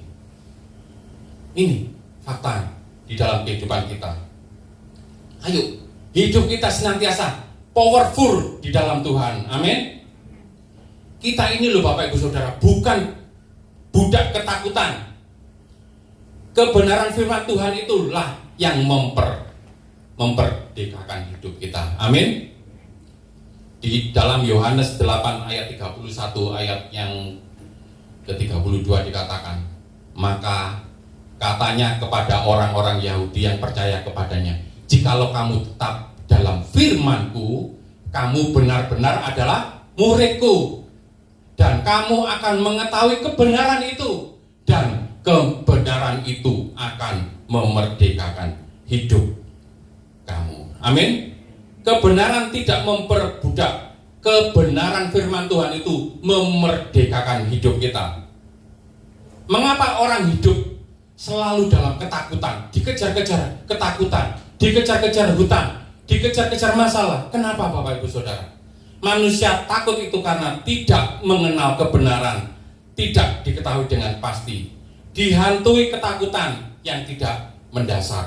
Ini fakta di dalam kehidupan kita. Ayo, hidup kita senantiasa powerful di dalam Tuhan. Amin. Kita ini loh Bapak Ibu Saudara, bukan budak ketakutan. Kebenaran firman Tuhan itulah yang memperdekakan hidup kita. Amin. Di dalam Yohanes 8 ayat 31 ayat yang ke-32 dikatakan, maka katanya kepada orang-orang Yahudi yang percaya kepadanya, jikalau kamu tetap dalam firman-Ku, kamu benar-benar adalah murid-Ku, dan kamu akan mengetahui kebenaran itu, dan kebenaran itu akan memerdekakan hidup kamu. Amin. Kebenaran tidak memperbudak. Kebenaran firman Tuhan itu memerdekakan hidup kita. Mengapa orang hidup selalu dalam ketakutan, dikejar-kejar ketakutan, dikejar-kejar hutang, dikejar-kejar masalah? Kenapa Bapak Ibu Saudara? Manusia takut itu karena tidak mengenal kebenaran, tidak diketahui dengan pasti, dihantui ketakutan yang tidak mendasar.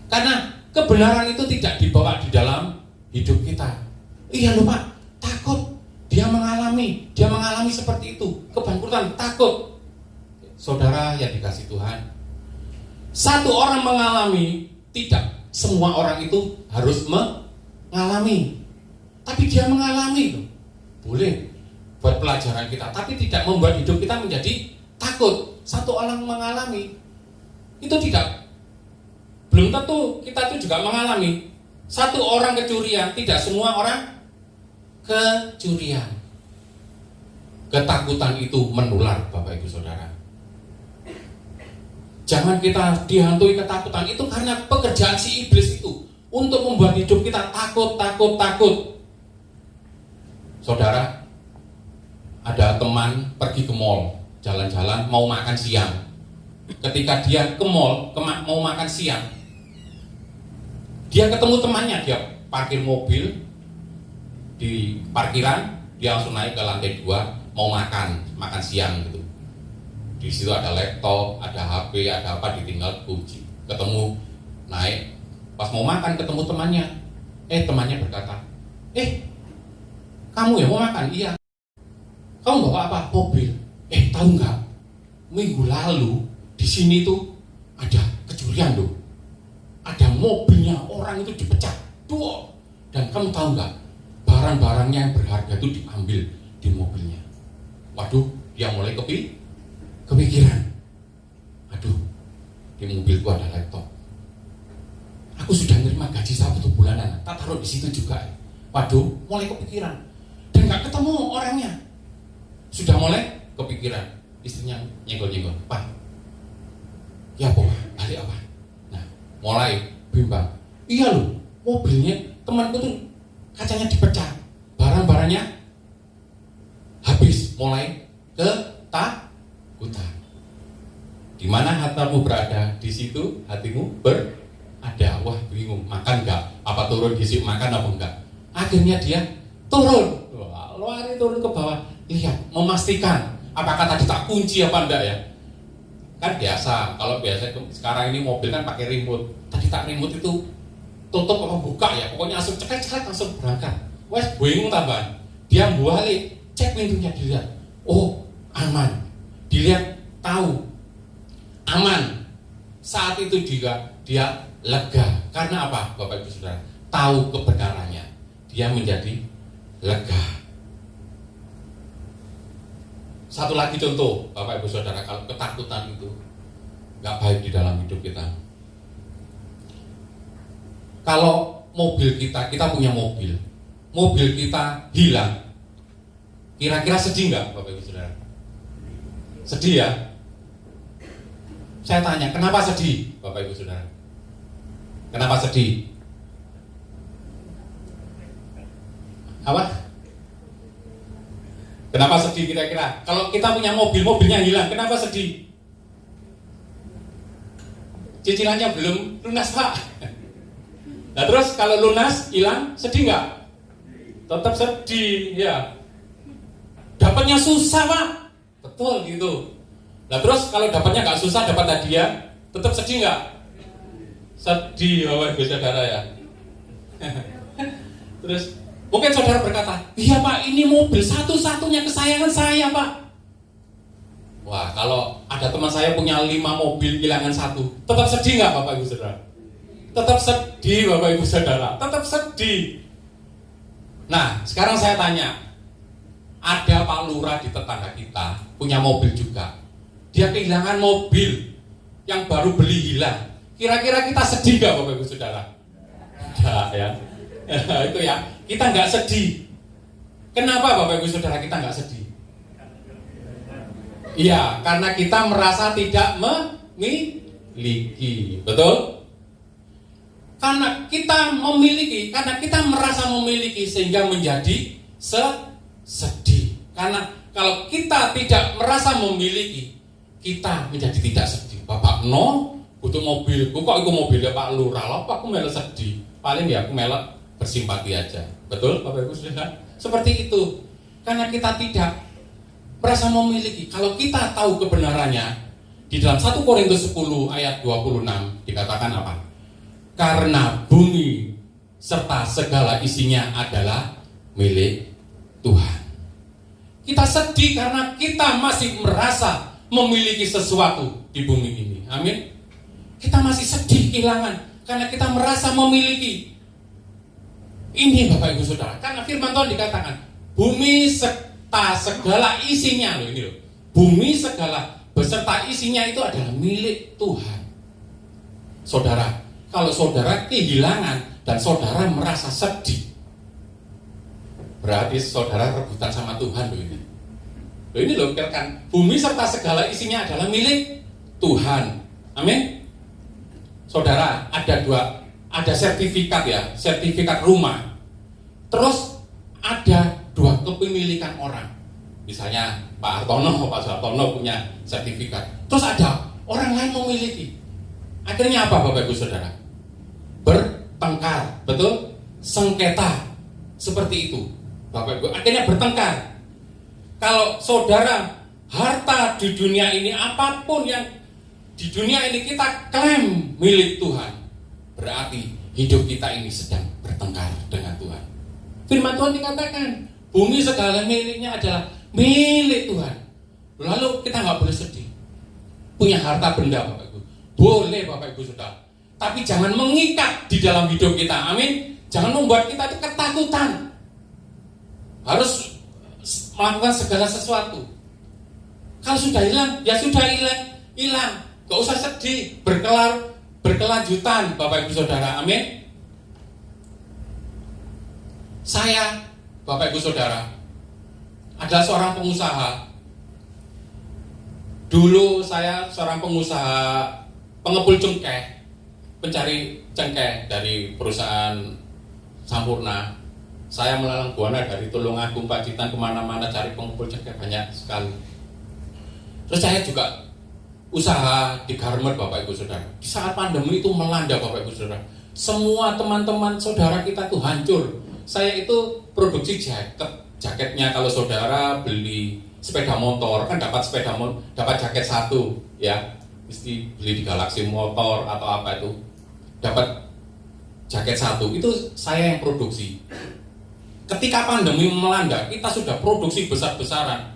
Karena kebenaran itu tidak dibawa di dalam hidup kita. Iya loh Pak, takut. Dia mengalami seperti itu, kebangkrutan, takut. Saudara yang dikasih Tuhan, satu orang mengalami, tidak semua orang itu harus mengalami. Tapi dia mengalami loh. Boleh buat pelajaran kita, tapi tidak membuat hidup kita menjadi takut. Satu orang mengalami itu tidak, belum tentu kita itu juga mengalami. Satu orang kecurian, tidak semua orang kecurian. Ketakutan itu menular, Bapak Ibu Saudara. Jangan kita dihantui ketakutan itu karena pekerjaan si iblis itu untuk membuat hidup kita takut. Saudara, ada teman pergi ke mall, jalan-jalan mau makan siang. Ketika dia ke mall mau makan siang, dia ketemu temannya, dia parkir mobil di parkiran, dia langsung naik ke lantai 2 mau makan siang gitu. Di situ ada laptop, ada HP, ada apa, ditinggal kunci. Ketemu, naik, pas mau makan ketemu temannya. Temannya berkata, kamu ya mau makan? Iya. Kamu bawa apa? Mobil. Tahu nggak? Minggu lalu di sini tuh ada kecurian loh. Ada mobilnya orang itu dipecah. Dan kamu tahu nggak? Barang-barangnya yang berharga itu diambil di mobilnya. Waduh, dia mulai kepikiran. Aduh, di mobilku ada laptop. Aku sudah nerima gaji 1 bulanan, tak taruh di situ juga. Waduh, mulai kepikiran. Dan nggak ketemu orangnya. Sudah mulai kepikiran. Istrinya nyenggol-nyenggol. Pak, ya apa? Balik apa? Nah, mulai bimbang. Iya loh, mobilnya temanku tuh kacanya dipecah, barang-barangnya habis, mulai ketakutan. Di mana hatimu berada, di situ hatimu berada. Wah, bingung, makan enggak? Apa turun di situ makan apa enggak? Akhirnya dia turun, lari turun ke bawah, lihat, memastikan apakah tadi tak kunci apa enggak ya? Kan biasa, kalau biasa sekarang ini mobil kan pakai remote. Tadi tak remote itu tutup apa buka ya, pokoknya langsung cekrek langsung berangkat. Wes bingung tambahan. Dia balik, cek pintunya, dilihat, oh aman. Dilihat, tahu aman. Saat itu juga dia lega. Karena apa, Bapak Ibu Saudara? Tahu kebenarannya, dia menjadi lega. Satu lagi contoh, Bapak Ibu Saudara, kalau ketakutan itu nggak baik di dalam hidup kita. Kalau mobil kita punya mobil kita hilang, kira-kira sedih nggak, Bapak Ibu Saudara? Sedih ya? Saya tanya, kenapa sedih, Bapak Ibu Saudara? Kenapa sedih? Apa? Kenapa sedih kira-kira? Kalau kita punya mobilnya hilang, kenapa sedih? Cicilannya belum lunas, Pak. Nah terus kalau lunas, hilang, sedih nggak? Tetap sedih, ya. Dapatnya susah, Pak. Betul gitu. Nah terus kalau dapatnya nggak susah, dapat hadiah, tetap sedih nggak? Sedih, Bapak Ibu Saudara ya. Terus mungkin saudara berkata, iya Pak, ini mobil satu-satunya kesayangan saya Pak. Wah, kalau ada teman saya punya 5 mobil, kehilangan 1, tetap sedih nggak Bapak Ibu Saudara? Tetap sedih Bapak Ibu Saudara, tetap sedih. Nah, sekarang saya tanya, ada Pak Lurah di tetangga kita, punya mobil juga. Dia kehilangan mobil yang baru beli hilang. Kira-kira kita sedih nggak Bapak Ibu Saudara? Enggak ya. Itu ya, kita nggak sedih. Kenapa Bapak Ibu Saudara kita nggak sedih? Iya, karena kita merasa tidak memiliki, betul? Karena kita merasa memiliki sehingga menjadi sedih. Karena kalau kita tidak merasa memiliki, kita menjadi tidak sedih. Bapak butuh mobil, kok itu mobilnya Pak Lurah, apa aku melek sedih? Paling ya aku melek bersimpati aja. Betul Bapak Ibu Saudara? Seperti itu. Karena kita tidak merasa memiliki. Kalau kita tahu kebenarannya, di dalam 1 Korintus 10 ayat 26 dikatakan apa? Karena bumi serta segala isinya adalah milik Tuhan. Kita sedih karena kita masih merasa memiliki sesuatu di bumi ini. Amin. Kita masih sedih kehilangan karena kita merasa memiliki. Ini Bapak Ibu Saudara, karena firman Tuhan dikatakan bumi serta segala isinya loh, ini loh. Bumi segala beserta isinya itu adalah milik Tuhan. Saudara, kalau saudara kehilangan dan saudara merasa sedih, berarti saudara rebutan sama Tuhan loh ini. Loh ini loh kan, bumi serta segala isinya adalah milik Tuhan. Amin. Saudara, ada sertifikat ya, sertifikat rumah. Terus ada 2 kepemilikan orang. Misalnya Pak Hartono, Pak Hartono punya sertifikat. Terus ada orang lain memiliki. Akhirnya apa Bapak Ibu Saudara? Bertengkar, betul? Sengketa. Seperti itu. Bapak Ibu, akhirnya bertengkar. Kalau saudara harta di dunia ini, apapun yang di dunia ini kita klaim milik Tuhan, berarti hidup kita ini sedang bertengkar dengan Tuhan. Firman Tuhan dikatakan bumi segala miliknya adalah milik Tuhan. Lalu kita nggak boleh sedih. Punya harta benda Bapak Ibu, boleh Bapak Ibu Saudara, tapi jangan mengikat di dalam hidup kita. Amin. Jangan membuat kita itu ketakutan. Harus melakukan segala sesuatu. Kalau sudah hilang, ya sudah hilang. Gak usah sedih, berkelanjutan Bapak Ibu Saudara. Amin. Saya, Bapak Ibu Saudara, adalah seorang pengusaha. Dulu saya seorang pengusaha pengepul cengkeh, pencari cengkeh dari perusahaan Sampurna. Saya melalang buana dari Tulungagung, Pacitan, kemana-mana cari pengepul cengkeh banyak sekali. Terus saya juga usaha di garment Bapak Ibu Saudara. Di saat pandemi itu melanda Bapak Ibu Saudara, semua teman-teman saudara kita tuh hancur. Saya itu produksi jaketnya. Kalau saudara beli sepeda motor kan dapat dapat jaket satu ya, mesti beli di Galaxy Motor atau apa itu, dapat jaket satu. Itu saya yang produksi. Ketika pandemi melanda, kita sudah produksi besar-besaran.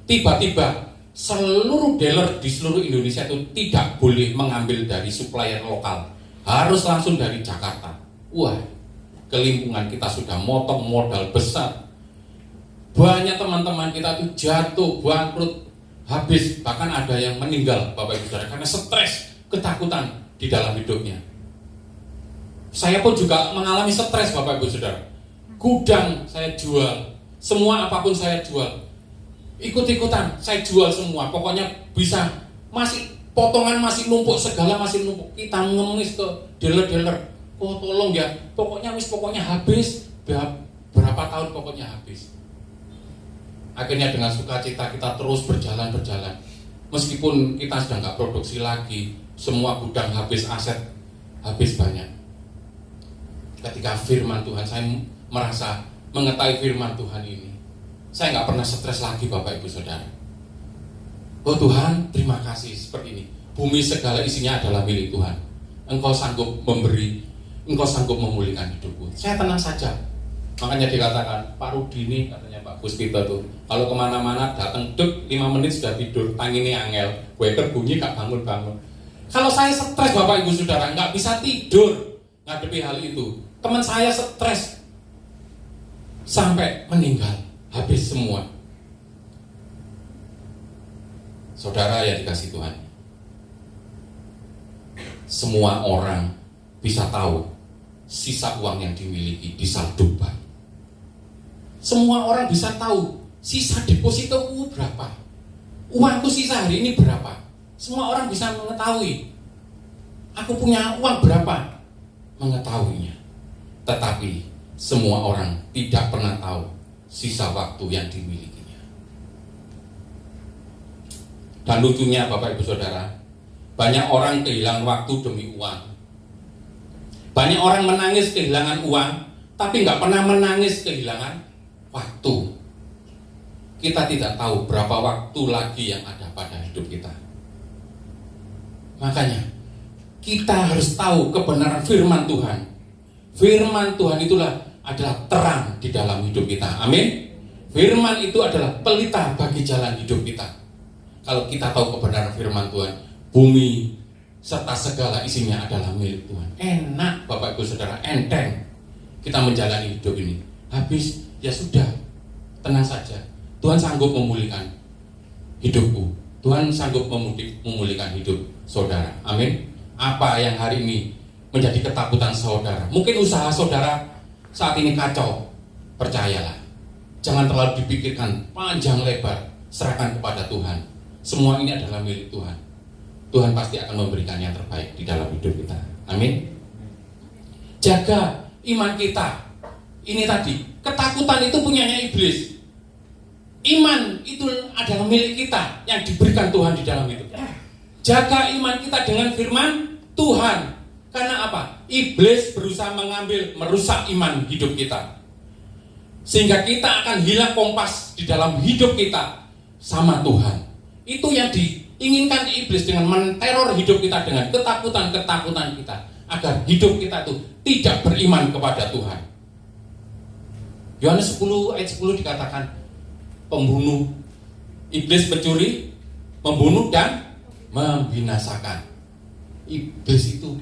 Tiba-tiba seluruh dealer di seluruh Indonesia itu tidak boleh mengambil dari supplier lokal, harus langsung dari Jakarta. Wah, kelimpungan kita sudah motong modal besar. Banyak teman-teman kita itu jatuh, bangkrut, habis, bahkan ada yang meninggal Bapak Ibu Saudara karena stres, ketakutan di dalam hidupnya. Saya pun juga mengalami stres Bapak Ibu Saudara. Gudang saya jual, semua apapun saya jual. Ikut-ikutan, saya jual semua. Pokoknya bisa, masih potongan masih numpuk, segala masih numpuk. Kita ngemis ke dealer-dealer. Oh tolong ya, pokoknya habis. Berapa tahun pokoknya habis. Akhirnya dengan sukacita kita terus berjalan. Meskipun kita sudah nggak produksi lagi, semua gudang habis, aset habis banyak. Ketika firman Tuhan, saya merasa mengetahui firman Tuhan ini, saya nggak pernah stres lagi Bapak Ibu Saudara. Oh Tuhan, terima kasih seperti ini. Bumi segala isinya adalah milik Tuhan. Engkau sanggup memberi, Engkau sanggup memulihkan hidupku. Saya tenang saja. Makanya dikatakan Pak Rudini, katanya Pak Puspito tuh, kalau kemana-mana datang 5 menit sudah tidur, tangini angel, waker bunyi gak bangun-bangun. Kalau saya stres Bapak Ibu Saudara, nggak bisa tidur ngadepi hal itu. Teman saya stres sampai meninggal, habis semua. Saudara yang dikasih Tuhan, semua orang bisa tahu sisa uang yang dimiliki di saldo bank. Semua orang bisa tahu sisa depositoku berapa, uangku sisa hari ini berapa. Semua orang bisa mengetahui aku punya uang berapa, mengetahuinya. Tetapi semua orang tidak pernah tahu sisa waktu yang dimilikinya. Dan lucunya Bapak Ibu Saudara, banyak orang kehilangan waktu demi uang. Banyak orang menangis kehilangan uang, tapi nggak pernah menangis kehilangan waktu. Kita tidak tahu berapa waktu lagi yang ada pada hidup kita. Makanya kita harus tahu kebenaran firman Tuhan. Firman Tuhan itulah adalah terang di dalam hidup kita. Amin. Firman itu adalah pelita bagi jalan hidup kita. Kalau kita tahu kebenaran firman Tuhan, bumi serta segala isinya adalah milik Tuhan. Enak Bapak Ibu Saudara, enteng kita menjalani hidup ini. Habis, ya sudah, tenang saja. Tuhan sanggup memulihkan hidupku. Tuhan sanggup memulihkan hidup saudara. Amin. Apa yang hari ini menjadi ketakutan saudara? Mungkin usaha saudara saat ini kacau. Percayalah, jangan terlalu dipikirkan panjang lebar. Serahkan kepada Tuhan. Semua ini adalah milik Tuhan. Tuhan pasti akan memberikan yang terbaik di dalam hidup kita. Amin. Jaga iman kita. Ini tadi, ketakutan itu punyanya iblis. Iman itu adalah milik kita yang diberikan Tuhan di dalam hidup. Jaga iman kita dengan firman Tuhan. Karena apa? Iblis berusaha merusak iman hidup kita. Sehingga kita akan hilang kompas di dalam hidup kita sama Tuhan. Itu yang diinginkan iblis dengan menteror hidup kita dengan ketakutan-ketakutan kita. Agar hidup kita itu tidak beriman kepada Tuhan. Yohanes 10 ayat 10 dikatakan, pembunuh, iblis mencuri, membunuh dan membinasakan. Iblis itu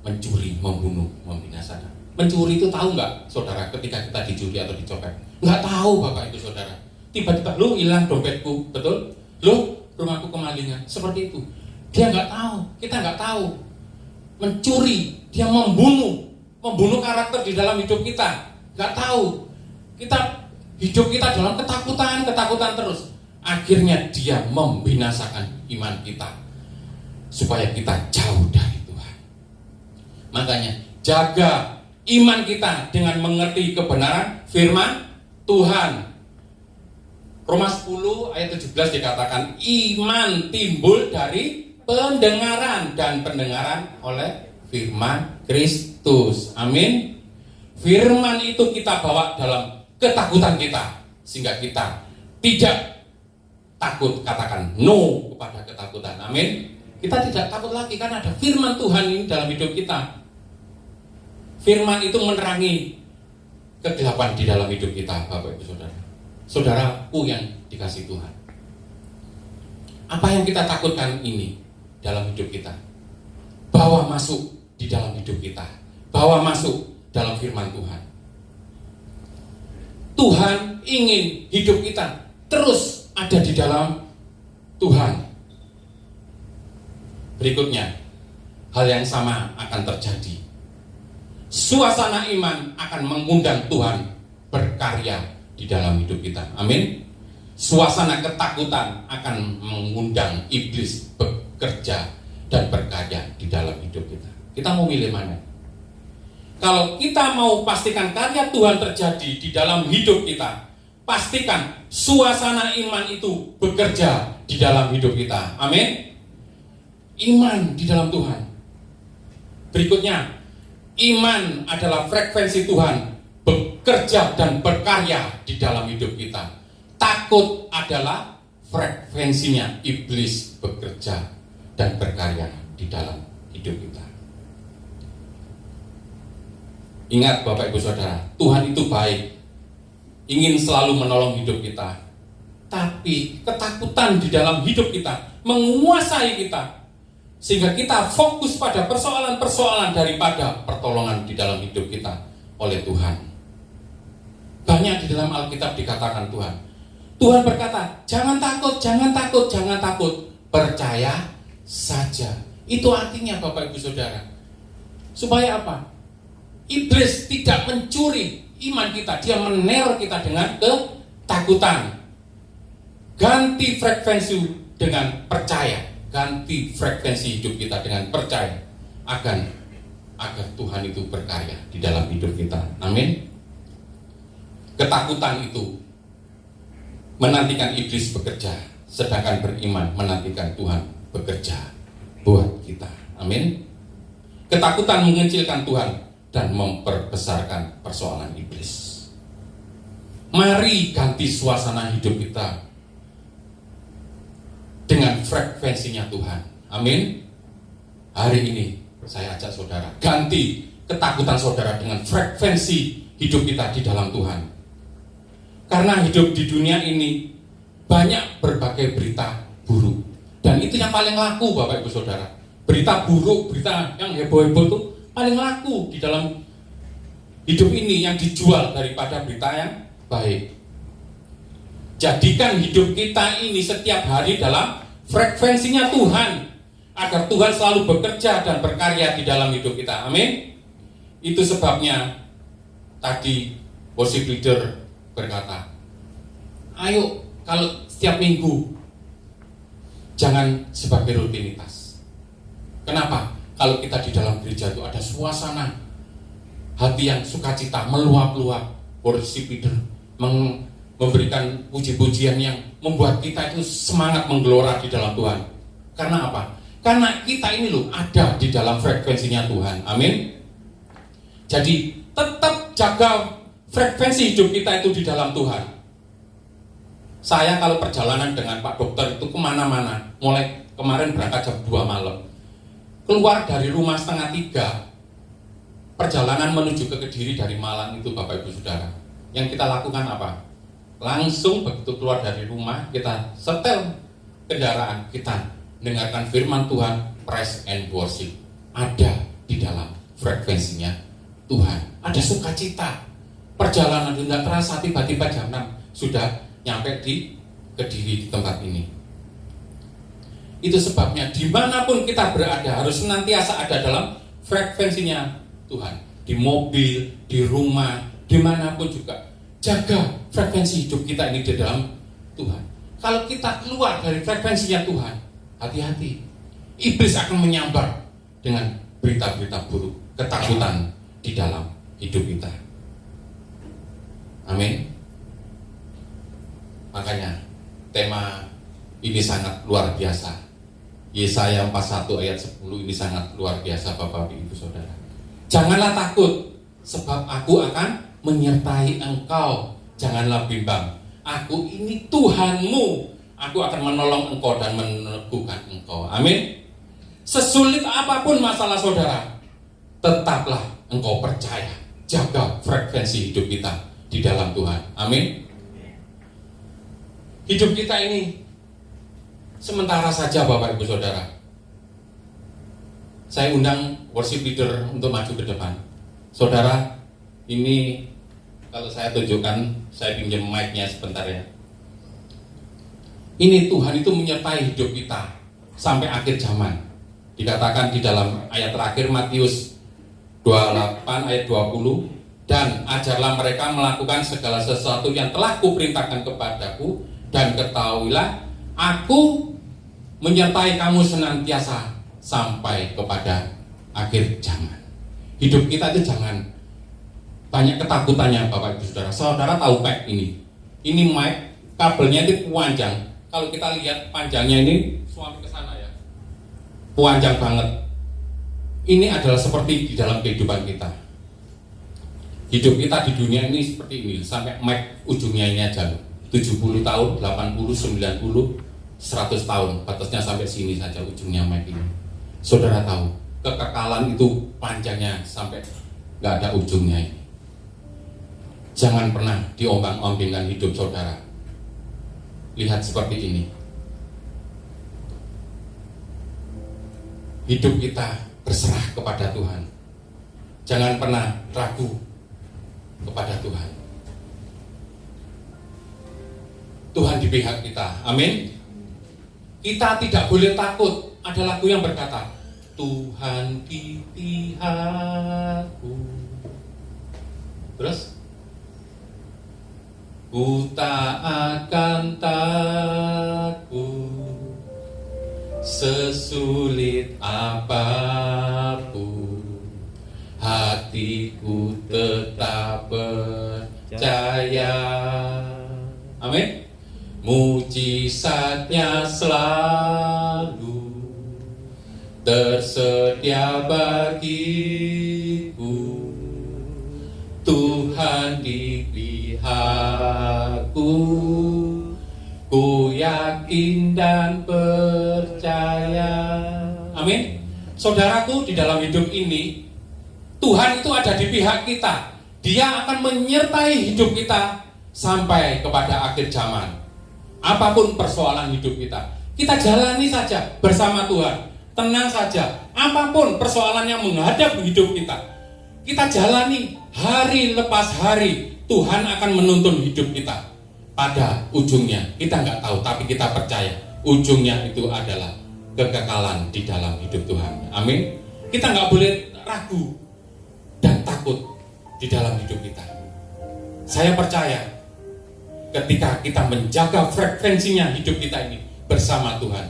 mencuri, membunuh, membinasakan. Mencuri itu tahu nggak, saudara, ketika kita dicuri atau dicopet? Nggak tahu Bapak Ibu Saudara. Tiba-tiba, lu hilang dompetku, betul? Lu rumahku kemalingan, seperti itu. Dia nggak tahu, kita nggak tahu. Mencuri, dia membunuh karakter di dalam hidup kita. Nggak tahu. Hidup kita dalam ketakutan terus. Akhirnya dia membinasakan iman kita supaya kita jauh dari Tuhan. Makanya jaga iman kita dengan mengerti kebenaran firman Tuhan. Roma 10 ayat 17 dikatakan, iman timbul dari pendengaran, dan pendengaran oleh firman Kristus. Amin. Firman itu kita bawa dalam ketakutan kita, sehingga kita tidak takut, katakan no kepada ketakutan. Amin. Kita tidak takut lagi karena ada firman Tuhan ini dalam hidup kita. Firman itu menerangi kegelapan di dalam hidup kita, Bapak Ibu Saudara. Saudaraku yang dikasih Tuhan, apa yang kita takutkan ini dalam hidup kita, bawa masuk di dalam hidup kita, bawa masuk dalam firman Tuhan. Tuhan ingin hidup kita terus ada di dalam Tuhan. Berikutnya, hal yang sama akan terjadi. Suasana iman akan mengundang Tuhan berkarya di dalam hidup kita. Amin. Suasana ketakutan akan mengundang iblis bekerja dan berkarya di dalam hidup kita. Kita mau milih mana? Kalau kita mau pastikan karya Tuhan terjadi di dalam hidup kita, pastikan suasana iman itu bekerja di dalam hidup kita. Amin. Iman di dalam Tuhan. Berikutnya, iman adalah frekuensi Tuhan bekerja dan berkarya di dalam hidup kita. Takut adalah frekuensinya iblis bekerja dan berkarya di dalam hidup kita. Ingat Bapak Ibu Saudara, Tuhan itu baik, ingin selalu menolong hidup kita. Tapi ketakutan di dalam hidup kita menguasai kita, sehingga kita fokus pada persoalan-persoalan daripada pertolongan di dalam hidup kita oleh Tuhan. Banyak di dalam Alkitab dikatakan Tuhan berkata, jangan takut, jangan takut, jangan takut, percaya saja. Itu artinya Bapak Ibu Saudara, supaya apa? Iblis tidak mencuri iman kita, dia meneror kita dengan ketakutan. Ganti frekuensi dengan percaya, ganti frekuensi hidup kita dengan percaya, agar Tuhan itu berkarya di dalam hidup kita. Amin. Ketakutan itu menantikan iblis bekerja, sedangkan beriman menantikan Tuhan bekerja buat kita. Amin. Ketakutan mengecilkan Tuhan dan memperbesarkan persoalan iblis. Mari ganti suasana hidup kita dengan frekuensinya Tuhan. Amin. Hari ini saya ajak saudara, ganti ketakutan saudara dengan frekuensi hidup kita di dalam Tuhan. Karena hidup di dunia ini banyak berbagai berita buruk. Dan itu yang paling laku Bapak Ibu Saudara. Berita buruk, berita yang heboh-heboh itu paling laku di dalam hidup ini, yang dijual daripada berita yang baik. Jadikan hidup kita ini setiap hari dalam frekuensinya Tuhan, agar Tuhan selalu bekerja dan berkarya di dalam hidup kita. Amin. Itu sebabnya tadi worship leader berkata, ayo kalau setiap minggu jangan sebagai rutinitas. Kenapa? Kalau kita di dalam gereja itu ada suasana hati yang sukacita, meluap-luap, worship leader memberikan puji-pujian yang membuat kita itu semangat menggelora di dalam Tuhan. Karena apa? Karena kita ini loh ada di dalam frekuensinya Tuhan. Amin. Jadi tetap jaga frekuensi hidup kita itu di dalam Tuhan. Saya kalau perjalanan dengan Pak Dokter itu kemana-mana, mulai kemarin berangkat jam 2 malam, keluar dari rumah 2:30, perjalanan menuju ke Kediri dari Malang itu Bapak Ibu Saudara, yang kita lakukan apa? Langsung begitu keluar dari rumah, kita setel kendaraan, kita dengarkan firman Tuhan, praise and worship. Ada di dalam frekuensinya Tuhan. Ada sukacita. Perjalanan tidak terasa, tiba-tiba jam 6 sudah nyampe di Kediri, di tempat ini. Itu sebabnya dimanapun kita berada harus senantiasa ada dalam frekuensinya Tuhan. Di mobil, di rumah, dimanapun juga jaga frekuensi hidup kita ini di dalam Tuhan. Kalau kita keluar dari frekuensinya Tuhan, hati-hati, iblis akan menyambar dengan berita-berita buruk, ketakutan di dalam hidup kita. Amin. Makanya tema ini sangat luar biasa. Yesaya 41 ayat 10 ini sangat luar biasa Bapak Ibu Saudara. Janganlah takut, sebab aku akan menyertai engkau. Janganlah bimbang, aku ini Tuhanmu. Aku akan menolong engkau dan meneguhkan engkau. Amin. Sesulit apapun masalah saudara, tetaplah engkau percaya. Jaga frekuensi hidup kita di dalam Tuhan. Amin. Hidup kita ini sementara saja Bapak Ibu Saudara. Saya undang worship leader untuk maju ke depan. Saudara, ini kalau saya tunjukkan, saya pinjam mic-nya sebentar ya. Ini Tuhan itu menyertai hidup kita sampai akhir zaman. Dikatakan di dalam ayat terakhir Matius 28 ayat 20, dan ajarlah mereka melakukan segala sesuatu yang telah kuperintahkan kepadaku, dan ketahuilah aku menyertai kamu senantiasa sampai kepada akhir zaman. Hidup kita itu jangan banyak ketakutannya Bapak Ibu Saudara. Saudara tahu mic ini mic, kabelnya itu panjang. Kalau kita lihat panjangnya ini suami ke sana ya, panjang banget. Ini adalah seperti di dalam kehidupan kita. Hidup kita di dunia ini seperti ini, sampai mic ujungnya ini aja, 70 tahun, 80, 90, 100 tahun, batasnya sampai sini saja ujungnya mic ini. Saudara tahu, kekekalan itu panjangnya sampai nggak ada ujungnya ini. Jangan pernah diombang-ambingkan hidup saudara. Lihat seperti ini. Hidup kita berserah kepada Tuhan. Jangan pernah ragu kepada Tuhan. Tuhan di pihak kita. Amin. Kita tidak boleh takut. Ada lagu yang berkata, Tuhan di pihakku. Terus, ku tak akan takut, sesulit apapun, hatiku tetap percaya. Amin. Mujizatnya selalu tersedia bagiku. Tuhan di pihakku, ku yakin dan percaya. Amin. Saudaraku, di dalam hidup ini Tuhan itu ada di pihak kita. Dia akan menyertai hidup kita sampai kepada akhir zaman. Apapun persoalan hidup kita, kita jalani saja bersama Tuhan. Tenang saja, apapun persoalan yang menghadap hidup kita, kita jalani hari lepas hari. Tuhan akan menuntun hidup kita. Pada ujungnya kita nggak tahu, tapi kita percaya ujungnya itu adalah kekekalan di dalam hidup Tuhan. Amin. Kita nggak boleh ragu dan takut di dalam hidup kita. Saya percaya ketika kita menjaga frekuensinya hidup kita ini bersama Tuhan,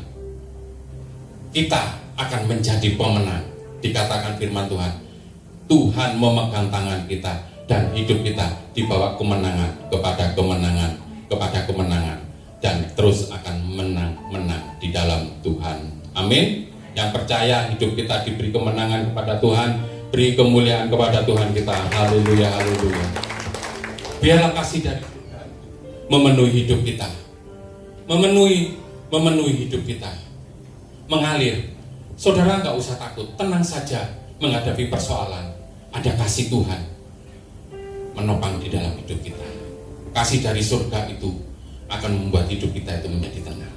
kita akan menjadi pemenang. Dikatakan firman Tuhan, Tuhan memegang tangan kita dan hidup kita dibawa kemenangan kepada kemenangan kepada kemenangan, dan terus akan menang di dalam Tuhan. Amin. Yang percaya hidup kita diberi kemenangan kepada Tuhan, beri kemuliaan kepada Tuhan kita. Haleluya, haleluya. Biarlah kasih dari Tuhan memenuhi hidup kita, memenuhi hidup kita, mengalir. Saudara nggak usah takut, tenang saja menghadapi persoalan. Ada kasih Tuhan menopang di dalam hidup kita. Kasih dari surga itu akan membuat hidup kita itu menjadi tenang.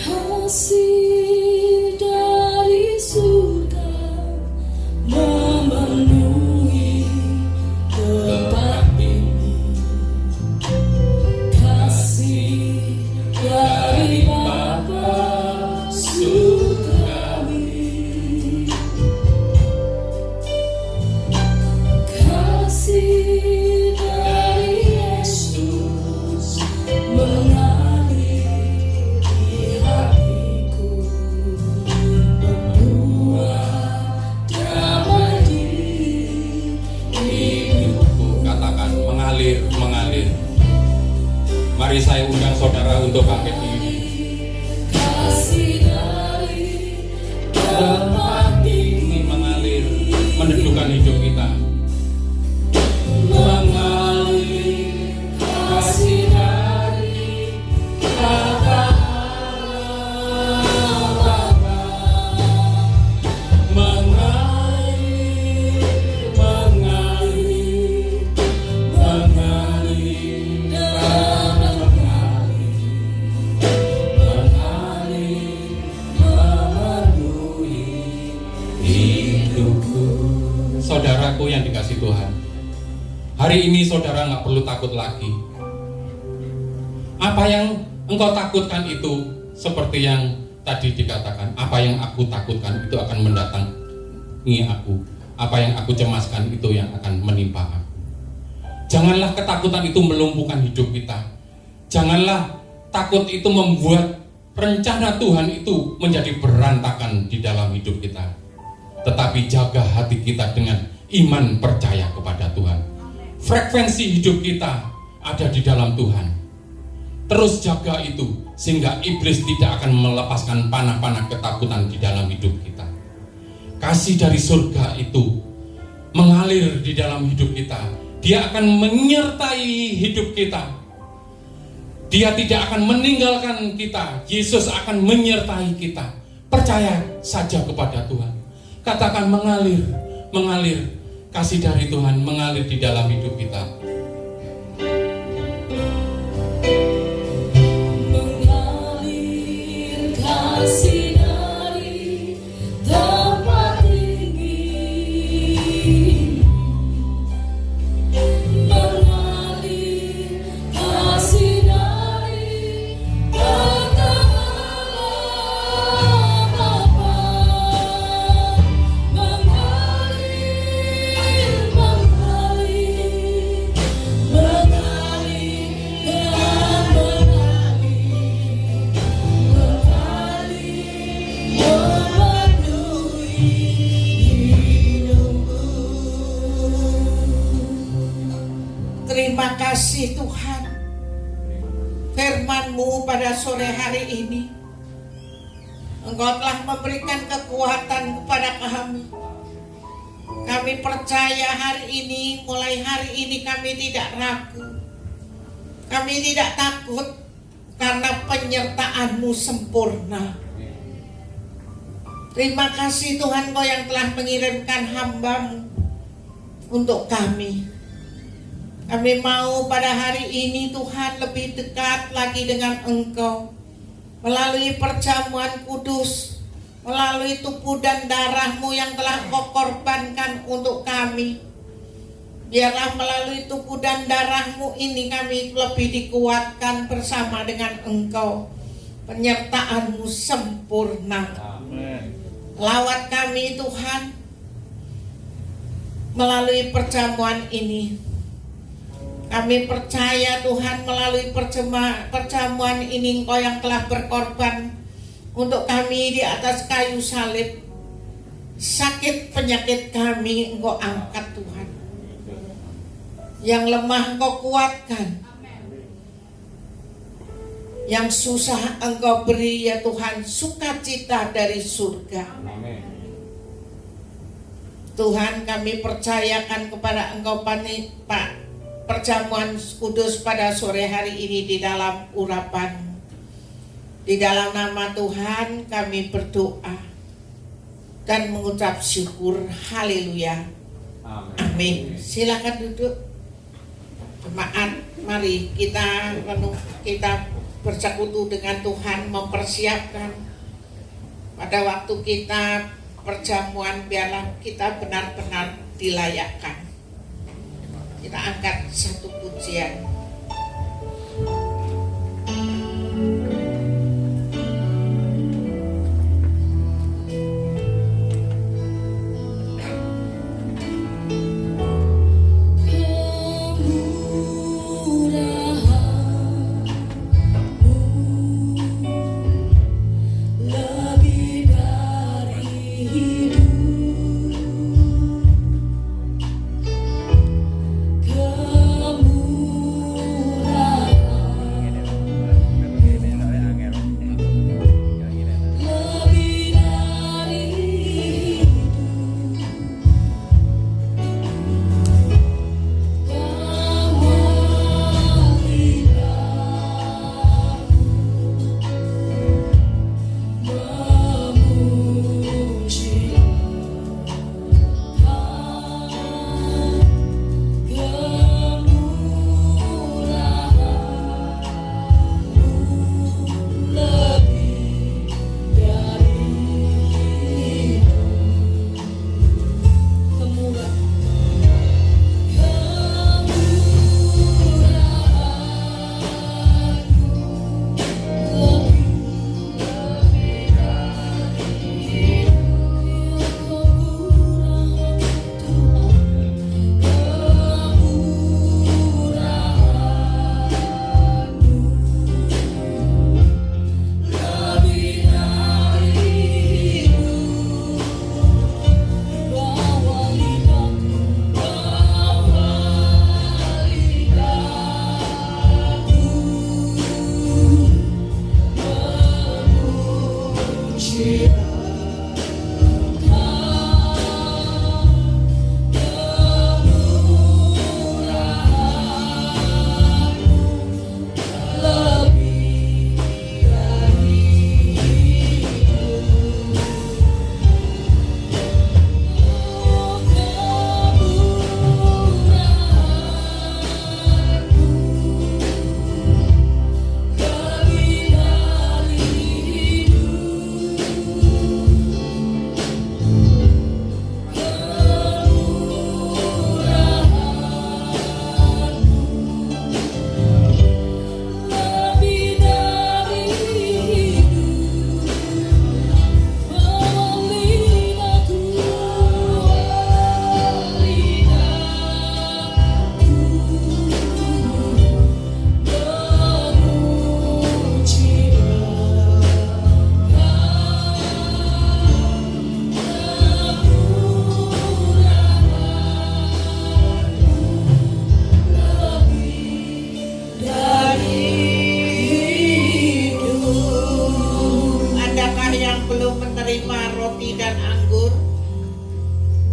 Kasih dari surga memenuhi tempat ini. Kasih dari Bapa surgawi. Kasih dari Yesus mengalir di hatiku, membuat damai di hidupku. Katakan mengalir, mengalir. Mari saya undang saudara untuk bangkit diri. Kasih dari tempat Ini mengalir, meneduhkan hidup kita. mengalir, kasih dari Bapa Bapa, mengalir, mengalir, mengalir, mengalir, memenuhi hidupku. Saudaraku yang dikasih Tuhan, hari ini saudara nggak perlu takut lagi. Apa yang engkau takutkan itu seperti yang tadi dikatakan, apa yang aku takutkan itu akan mendatangi aku. Apa yang aku cemaskan itu yang akan menimpa aku. Janganlah ketakutan itu melumpuhkan hidup kita. Janganlah takut itu membuat rencana Tuhan itu menjadi berantakan di dalam hidup kita. Tetapi jaga hati kita dengan iman percaya kepada Tuhan. Frekuensi hidup kita ada di dalam Tuhan. Terus jaga itu sehingga iblis tidak akan melepaskan panah-panah ketakutan di dalam hidup kita. Kasih dari surga itu mengalir di dalam hidup kita. Dia akan menyertai hidup kita. Dia tidak akan meninggalkan kita. Yesus akan menyertai kita. Percaya saja kepada Tuhan. Katakan mengalir, mengalir. Kasih dari Tuhan mengalir di dalam hidup kita. Mengalir kasih dari tempat tinggi, mengalir kasih dari pertemanan Bapa, mengalir, mengalir, mengalir dan memenuhi hidupku. Terima kasih Tuhan, firman-Mu pada sore hari ini. Engkau telah memberikan kekuatan kepada kami. Kami percaya hari ini, mulai hari ini kami tidak ragu. Kami tidak takut karena penyertaan-Mu sempurna. Terima kasih Tuhan, Kau yang telah mengirimkan hamba-Mu untuk kami. Kami mau pada hari ini Tuhan lebih dekat lagi dengan Engkau. Melalui perjamuan kudus, melalui tubuh dan darah-Mu yang telah Kau korbankan untuk kami. Biarlah melalui tubuh dan darah-Mu ini kami lebih dikuatkan bersama dengan Engkau. Penyertaan-Mu sempurna. Lawat kami Tuhan melalui perjamuan ini. Kami percaya Tuhan melalui perjamuan ini Engkau yang telah berkorban untuk kami di atas kayu salib. Sakit penyakit kami Engkau angkat Tuhan. Yang lemah Engkau kuatkan. Yang susah Engkau beri ya Tuhan sukacita dari surga. Tuhan, kami percayakan kepada Engkau Pak perjamuan kudus pada sore hari ini di dalam urapan. Di dalam nama Tuhan kami berdoa dan mengucap syukur. Haleluya. Amin. Silakan duduk. Jemaat, mari kita bersekutu dengan Tuhan, mempersiapkan pada waktu kita perjamuan, biarlah kita benar-benar dilayakkan. Kita angkat satu pujian. Lebih dari hidup,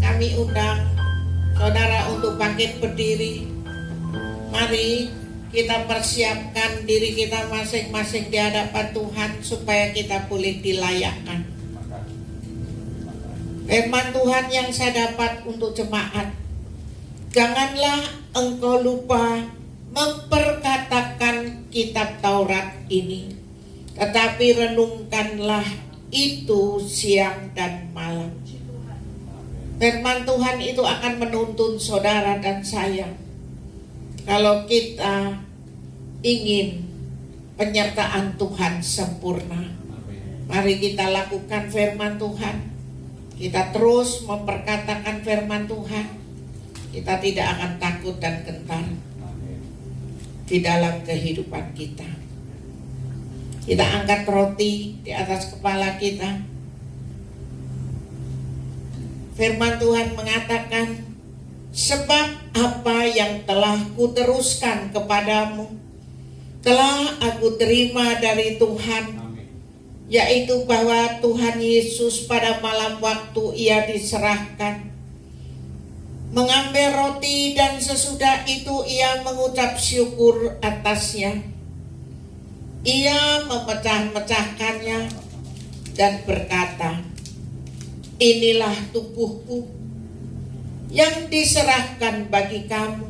kami undang saudara untuk bangkit berdiri. Mari kita persiapkan diri kita masing-masing di hadapan Tuhan supaya kita boleh dilayakkan. Firman Tuhan yang saya dapat untuk jemaat, janganlah engkau lupa memperkatakan kitab Taurat ini, tetapi renungkanlah itu siang dan malam. Firman Tuhan itu akan menuntun saudara dan saya. Kalau kita ingin penyertaan Tuhan sempurna, mari kita lakukan firman Tuhan. Kita terus memperkatakan firman Tuhan. Kita tidak akan takut dan gentar di dalam kehidupan kita. Kita angkat roti di atas kepala kita. Firman Tuhan mengatakan, sebab apa yang telah kuteruskan kepadamu telah aku terima dari Tuhan, yaitu bahwa Tuhan Yesus pada malam waktu ia diserahkan, mengambil roti dan sesudah itu ia mengucap syukur atasnya. Ia memecah-mecahkannya dan berkata, inilah tubuhku yang diserahkan bagi kamu.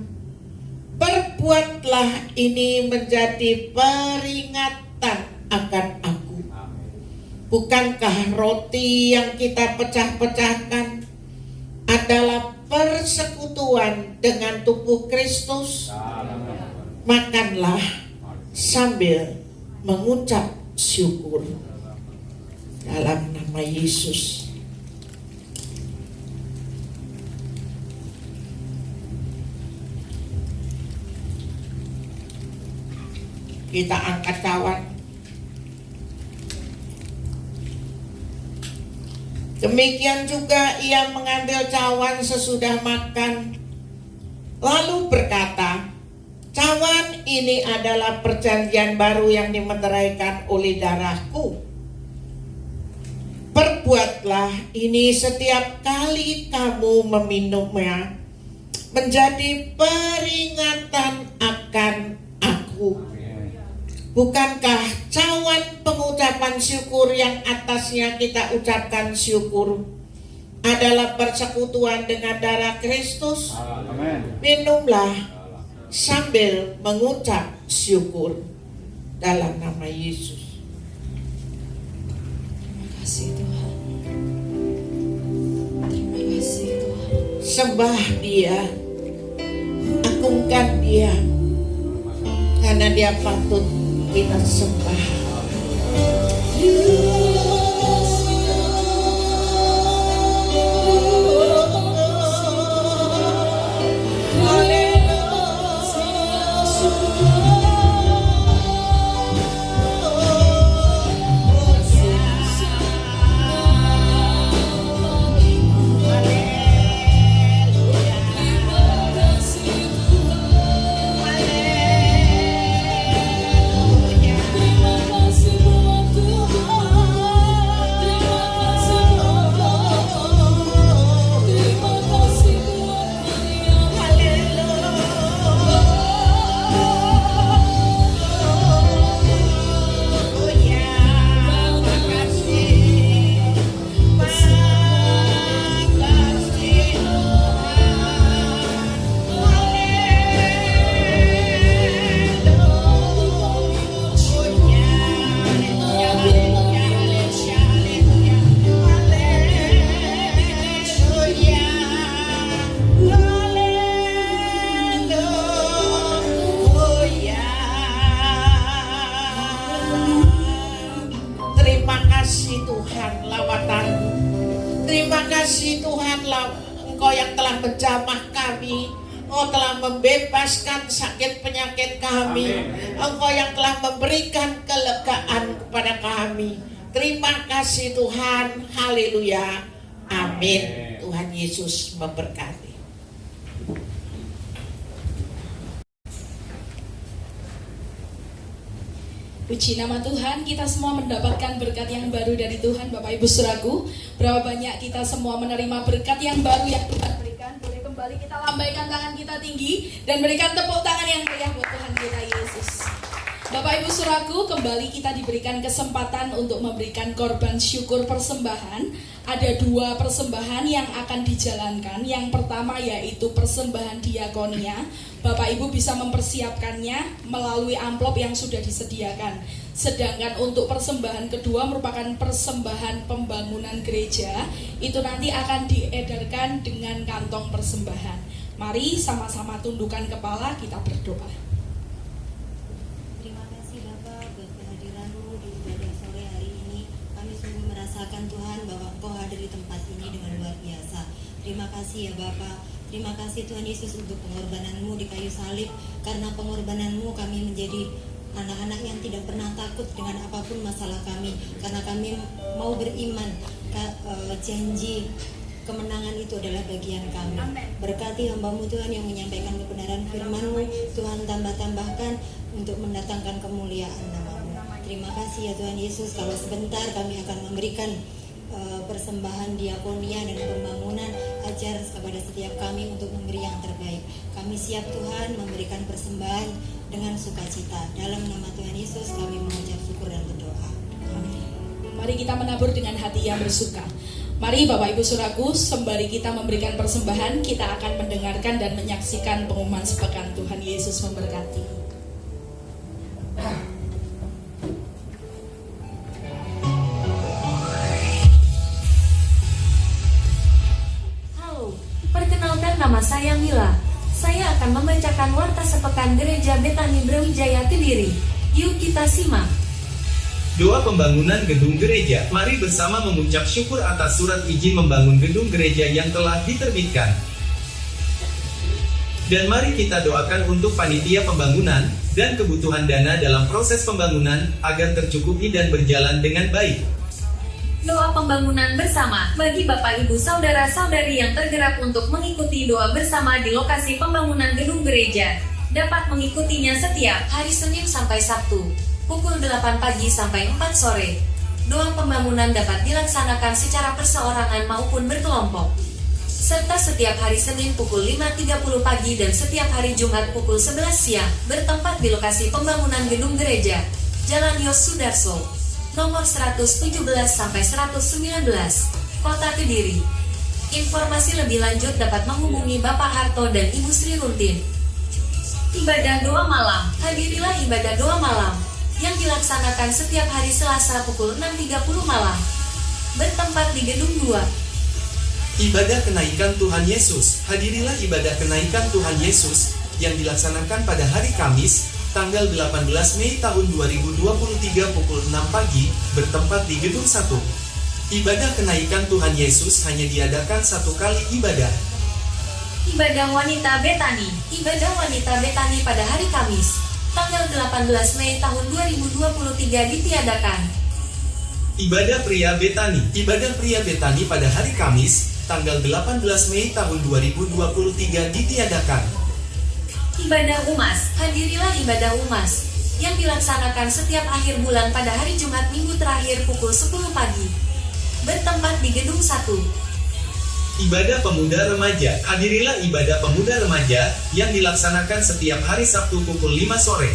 Perbuatlah ini menjadi peringatan akan aku. Bukankah roti yang kita pecah-pecahkan adalah persekutuan dengan tubuh Kristus? Makanlah sambil mengucap syukur. Dalam nama Yesus. Kita angkat cawan. Demikian juga ia mengambil cawan sesudah makan, lalu berkata, cawan ini adalah perjanjian baru yang dimeteraikan oleh darahku. Perbuatlah ini setiap kali kamu meminumnya, menjadi peringatan akan aku. Bukankah cawan pengucapan syukur yang atasnya kita ucapkan syukur adalah persekutuan dengan darah Kristus? Amen. Minumlah sambil mengucap syukur dalam nama Yesus. Terima kasih Tuhan. Terima kasih Tuhan. Sembah Dia, agungkan Dia, karena Dia patut kita sembah. Terima kasih Tuhan, Engkau yang telah menjamah kami, Engkau telah membebaskan sakit penyakit kami. Amin. Engkau yang telah memberikan kelegaan kepada kami. Terima kasih Tuhan, haleluya, amin. Tuhan Yesus memberkati. Puji nama Tuhan, kita semua mendapatkan berkat yang baru dari Tuhan. Bapak Ibu Saudaraku, berapa banyak kita semua menerima berkat yang baru yang Tuhan berikan. Boleh kembali kita lambaikan tangan kita tinggi dan berikan tepuk tangan yang meriah buat Tuhan kita Yesus. Bapak Ibu Saudaraku, kembali kita diberikan kesempatan untuk memberikan korban syukur persembahan. Ada 2 persembahan yang akan dijalankan. Yang pertama yaitu persembahan diakonia. Bapak Ibu bisa mempersiapkannya melalui amplop yang sudah disediakan. Sedangkan untuk persembahan kedua merupakan persembahan pembangunan gereja. Itu nanti akan diedarkan dengan kantong persembahan. Mari sama-sama tundukkan kepala, kita berdoa. Tuhan bahwa Engkau hadir di tempat ini dengan luar biasa. Terima kasih ya Bapa. Terima kasih Tuhan Yesus untuk pengorbanan-Mu di kayu salib. Karena pengorbanan-Mu kami menjadi anak-anak yang tidak pernah takut dengan apapun masalah kami. Karena kami mau beriman, janji kemenangan itu adalah bagian kami. Berkati hamba-Mu Tuhan yang menyampaikan kebenaran firman-Mu. Tuhan tambah-tambahkan untuk mendatangkan kemuliaan nama-Mu. Terima kasih ya Tuhan Yesus. Kalau sebentar kami akan memberikan persembahan diakonia dan pembangunan, ajar kepada setiap kami untuk memberi yang terbaik. Kami siap Tuhan memberikan persembahan dengan sukacita. Dalam nama Tuhan Yesus kami mengucap syukur dan berdoa. Amin. Mari kita menabur dengan hati yang bersuka. Mari Bapak Ibu Saudaraku, sembari kita memberikan persembahan, kita akan mendengarkan dan menyaksikan pengumuman sepekan. Tuhan Yesus memberkati. Nama saya Mila. Saya akan membacakan warta sepekan Gereja Betani Brawijaya Kediri. Yuk kita simak. Doa pembangunan gedung gereja. Mari bersama mengucap syukur atas surat izin membangun gedung gereja yang telah diterbitkan. Dan mari kita doakan untuk panitia pembangunan dan kebutuhan dana dalam proses pembangunan agar tercukupi dan berjalan dengan baik. Doa pembangunan bersama bagi Bapak Ibu Saudara-saudari yang tergerak untuk mengikuti doa bersama di lokasi pembangunan gedung gereja. Dapat mengikutinya setiap hari Senin sampai Sabtu, pukul 8 pagi sampai 4 sore. Doa pembangunan dapat dilaksanakan secara perseorangan maupun berkelompok. Serta setiap hari Senin pukul 5.30 pagi dan setiap hari Jumat pukul 11 siang, bertempat di lokasi pembangunan gedung gereja, Jalan Yos Sudarso, nomor 117 sampai 119, Kota Kediri. Informasi lebih lanjut dapat menghubungi Bapak Harto dan Ibu Sri Runtin. Ibadah doa malam. Hadirilah ibadah doa malam yang dilaksanakan setiap hari Selasa pukul 6.30 malam. Bertempat di Gedung 2. Ibadah kenaikan Tuhan Yesus. Hadirilah ibadah kenaikan Tuhan Yesus yang dilaksanakan pada hari Kamis, tanggal 18 Mei tahun 2023 pukul 6 pagi, bertempat di Gedung 1. Ibadah kenaikan Tuhan Yesus hanya diadakan 1 kali ibadah. Ibadah wanita Betani. Ibadah wanita Betani pada hari Kamis, tanggal 18 Mei tahun 2023 ditiadakan. Ibadah pria Betani. Ibadah pria Betani pada hari Kamis, tanggal 18 Mei tahun 2023 ditiadakan. Ibadah Umas. Hadirilah ibadah Umas yang dilaksanakan setiap akhir bulan pada hari Jumat minggu terakhir pukul 10 pagi. Bertempat di Gedung 1. Ibadah pemuda remaja. Hadirilah ibadah pemuda remaja yang dilaksanakan setiap hari Sabtu pukul 5 sore.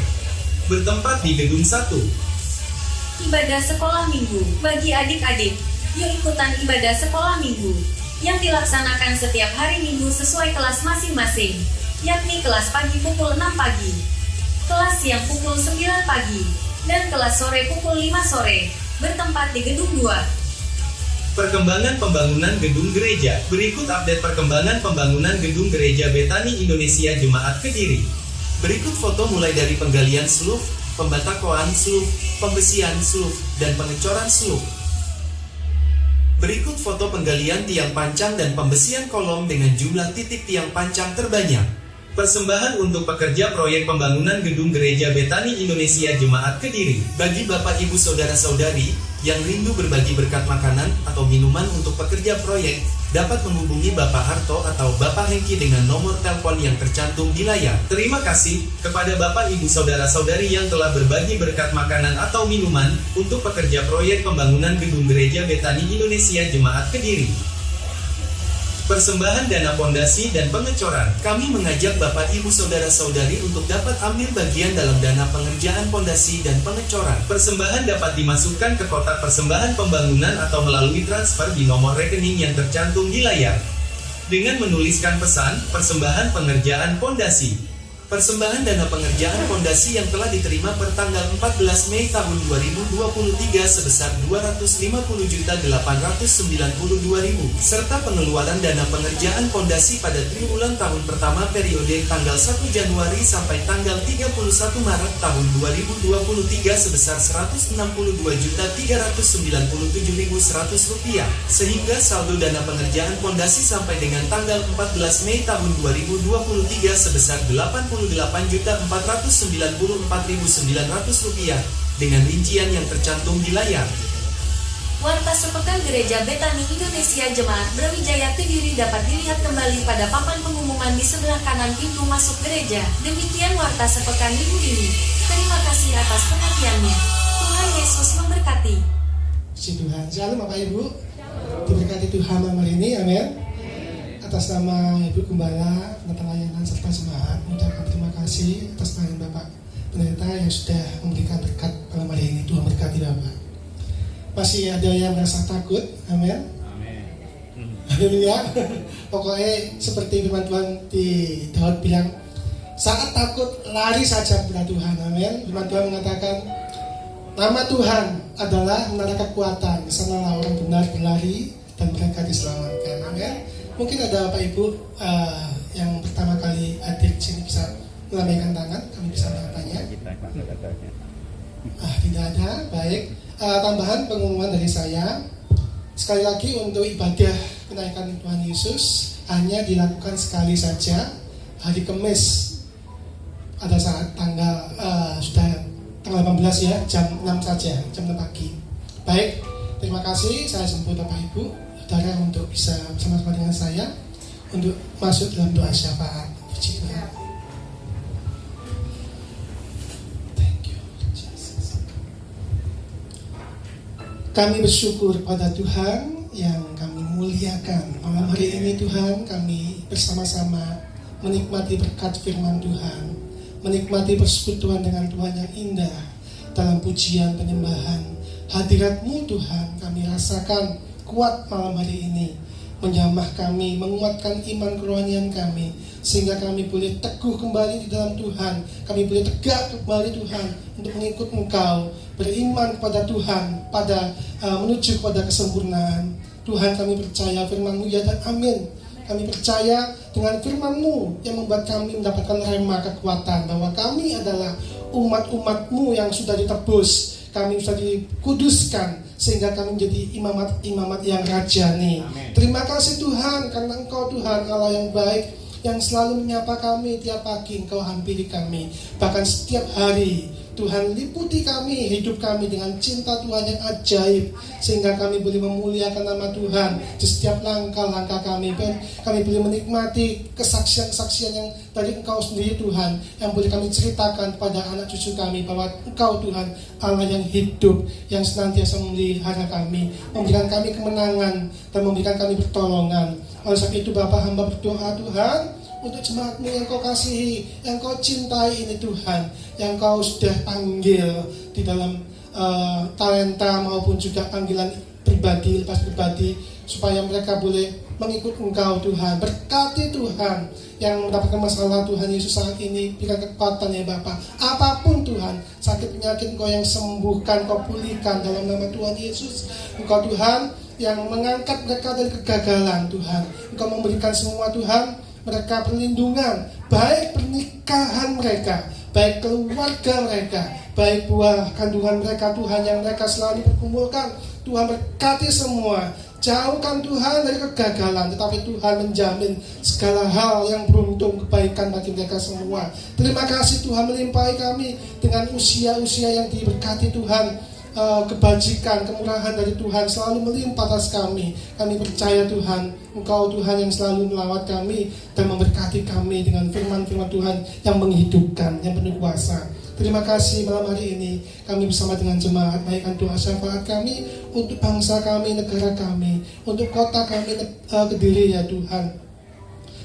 Bertempat di Gedung 1. Ibadah sekolah minggu bagi adik-adik. Yuk ikutan ibadah sekolah minggu yang dilaksanakan setiap hari Minggu sesuai kelas masing-masing, yakni kelas pagi pukul 6 pagi, kelas siang pukul 9 pagi, dan kelas sore pukul 5 sore, bertempat di Gedung 2. Perkembangan pembangunan gedung gereja. Berikut update perkembangan pembangunan gedung gereja Betani Indonesia Jemaat Kediri. Berikut foto mulai dari penggalian sluf, pembatakoan sluf, pembesian sluf, dan pengecoran sluf. Berikut foto penggalian tiang pancang dan pembesian kolom dengan jumlah titik tiang pancang terbanyak. Persembahan untuk pekerja proyek pembangunan gedung gereja Betani Indonesia Jemaat Kediri. Bagi Bapak Ibu Saudara-saudari yang rindu berbagi berkat makanan atau minuman untuk pekerja proyek, dapat menghubungi Bapak Harto atau Bapak Hengki dengan nomor telepon yang tercantum di layar. Terima kasih kepada Bapak Ibu Saudara-saudari yang telah berbagi berkat makanan atau minuman untuk pekerja proyek pembangunan gedung gereja Betani Indonesia Jemaat Kediri. Persembahan dana pondasi dan pengecoran. Kami mengajak Bapak Ibu Saudara-saudari untuk dapat ambil bagian dalam dana pengerjaan pondasi dan pengecoran. Persembahan dapat dimasukkan ke kotak persembahan pembangunan atau melalui transfer di nomor rekening yang tercantum di layar. Dengan menuliskan pesan, persembahan pengerjaan pondasi. Persembahan dana pengerjaan pondasi yang telah diterima per tanggal 14 Mei tahun 2023 sebesar 250.892.000 serta pengeluaran dana pengerjaan pondasi pada triwulan tahun pertama periode tanggal 1 Januari sampai tanggal 31 Maret tahun 2023 sebesar Rp160.397.100 sehingga saldo dana pengerjaan pondasi sampai dengan tanggal 14 Mei tahun 2023 sebesar Rp88.494.900 dengan rincian yang tercantum di layar. Warta sepekan Gereja Betani Indonesia Jemaat Brawijaya Kediri dapat dilihat kembali pada papan pengumuman di sebelah kanan pintu masuk gereja. Demikian warta sepekan minggu ini. Terima kasih atas perhatiannya. Tuhan Yesus memberkati. Puji Tuhan. Shalom Bapak Ibu. Diberkati Tuhan malam hari ini. Amin. Atas nama Ibu Gembala, penata layanan serta jemaat, mengucapkan terima kasih atas pelayanan Bapak Pendeta yang sudah memberikan berkat malam hari ini. Tuhan berkati Bapak. Masih ada yang merasa takut? Amin. Haleluya. Pokoknya seperti firman Tuhan di Daud bilang, saat takut lari saja kepada Tuhan. Amin. Firman Tuhan mengatakan, nama Tuhan adalah menara kekuatan. Sanalah orang benar berlari dan mereka diselamatkan. Amin. Mungkin ada Bapak Ibu yang pertama kali hadir di sini bisa melambaikan tangan, kami bisa menyapanya. Tidak ada, baik. Tambahan pengumuman dari saya. Sekali lagi untuk ibadah kenaikan Tuhan Yesus hanya dilakukan sekali saja hari Kamis pada saat tanggal 18 ya, jam 6 saja, jam 6 pagi. Baik, terima kasih. Saya jemput Bapak Ibu saudara untuk bisa bersama-sama dengan saya untuk masuk dalam doa syafaat. Puji Tuhan. Thank you, Jesus. Kami bersyukur pada Tuhan yang kami muliakan. Malam hari ini Tuhan kami bersama-sama menikmati berkat firman Tuhan, menikmati persekutuan dengan Tuhan yang indah dalam pujian penyembahan. Hadirat-Mu Tuhan kami rasakan kuat malam hari ini, menjamah kami, menguatkan iman kerohanian kami, sehingga kami boleh teguh kembali di dalam Tuhan, kami boleh tegak kembali Tuhan untuk mengikut Engkau, beriman kepada Tuhan, menuju kepada kesempurnaan. Tuhan kami percaya firman-Mu ya dan amin. Kami percaya dengan firman-Mu yang membuat kami mendapatkan rema kekuatan, bahwa kami adalah umat-umat-Mu yang sudah ditebus, kami sudah dikuduskan, sehingga kami menjadi imamat yang rajani. Amen. Terima kasih Tuhan, karena Engkau Tuhan Allah yang baik, yang selalu menyapa kami tiap pagi. Engkau hampiri kami, bahkan setiap hari Tuhan liputi kami, hidup kami dengan cinta Tuhan yang ajaib, sehingga kami boleh memuliakan nama Tuhan di setiap langkah-langkah kami. Kami boleh menikmati kesaksian-kesaksian yang dari Engkau sendiri Tuhan, yang boleh kami ceritakan pada anak cucu kami, bahwa Engkau Tuhan Allah yang hidup, yang senantiasa memelihara kami, memberikan kami kemenangan dan memberikan kami pertolongan. Oleh sebab itu Bapa, hamba berdoa Tuhan untuk jemaat-Mu yang Kau kasihi, yang Kau cintai ini Tuhan, yang Kau sudah panggil di dalam talenta maupun juga panggilan pribadi, lepas pribadi, supaya mereka boleh mengikut Engkau Tuhan. Berkati Tuhan yang mendapatkan masalah Tuhan Yesus saat ini, berikan kekuatan ya Bapa. Apapun Tuhan, sakit penyakit Engkau yang sembuhkan, Kau pulihkan dalam nama Tuhan Yesus. Engkau Tuhan yang mengangkat mereka dari kegagalan Tuhan. Engkau memberikan semua Tuhan mereka perlindungan, baik pernikahan mereka, baik keluarga mereka, baik buah kandungan mereka Tuhan yang mereka selalu diperkumpulkan. Tuhan berkati semua, jauhkan Tuhan dari kegagalan, tetapi Tuhan menjamin segala hal yang beruntung, kebaikan bagi mereka semua. Terima kasih Tuhan melimpahi kami dengan usia-usia yang diberkati Tuhan. Kebajikan, kemurahan dari Tuhan selalu melimpah atas kami. Kami percaya Tuhan, Engkau Tuhan yang selalu melawat kami dan memberkati kami dengan firman-firman Tuhan yang menghidupkan, yang penuh kuasa. Terima kasih malam hari ini kami bersama dengan jemaat naikkan doa syafaat kami untuk bangsa kami, negara kami, untuk kota kami, Kediri ya Tuhan.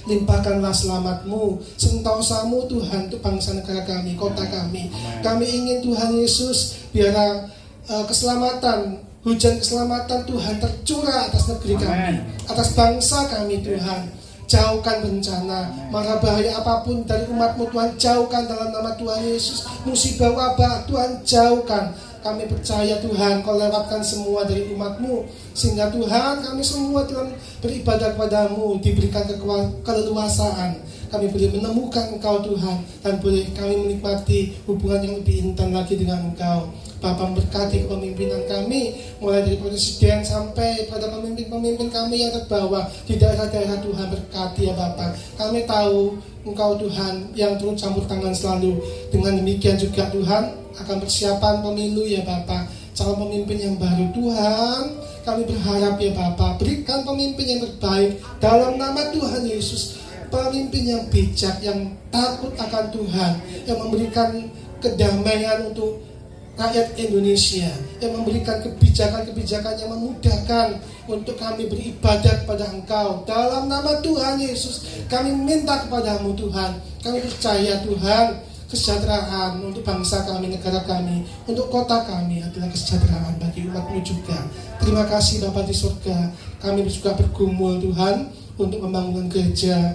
Limpahkanlah selamat-Mu, sentausa-Mu Tuhan untuk bangsa negara kami, kota kami. Kami ingin Tuhan Yesus biar keselamatan, hujan keselamatan Tuhan tercurah atas negeri kami, atas bangsa kami Tuhan. Jauhkan bencana, mara bahaya apapun dari umat-Mu Tuhan, jauhkan dalam nama Tuhan Yesus. Musibah wabah Tuhan jauhkan. Kami percaya Tuhan Kau lewatkan semua dari umat-Mu, sehingga Tuhan kami semua dalam beribadah kepada-Mu diberikan keleluasaan. Kami boleh menemukan Engkau Tuhan, dan boleh kami menikmati hubungan yang lebih intim lagi dengan Engkau. Bapa, memberkati kepemimpinan kami, mulai dari presiden sampai pada pemimpin-pemimpin kami yang terbawah di daerah-daerah Tuhan. Berkati ya Bapa. Kami tahu Engkau Tuhan yang turut campur tangan selalu. Dengan demikian juga Tuhan akan persiapan pemilu ya Bapa, calon pemimpin yang baru Tuhan. Kami berharap ya Bapa, berikan pemimpin yang terbaik dalam nama Tuhan Yesus. Pemimpin yang bijak, yang takut akan Tuhan, yang memberikan kedamaian untuk rakyat Indonesia, yang memberikan kebijakan-kebijakan yang memudahkan untuk kami beribadah kepada Engkau. Dalam nama Tuhan Yesus kami minta kepada-Mu Tuhan. Kami percaya Tuhan, kesejahteraan untuk bangsa kami, negara kami, untuk kota kami adalah kesejahteraan bagi umat-Mu juga. Terima kasih Bapa di surga. Kami juga bergumul Tuhan untuk pembangunan gereja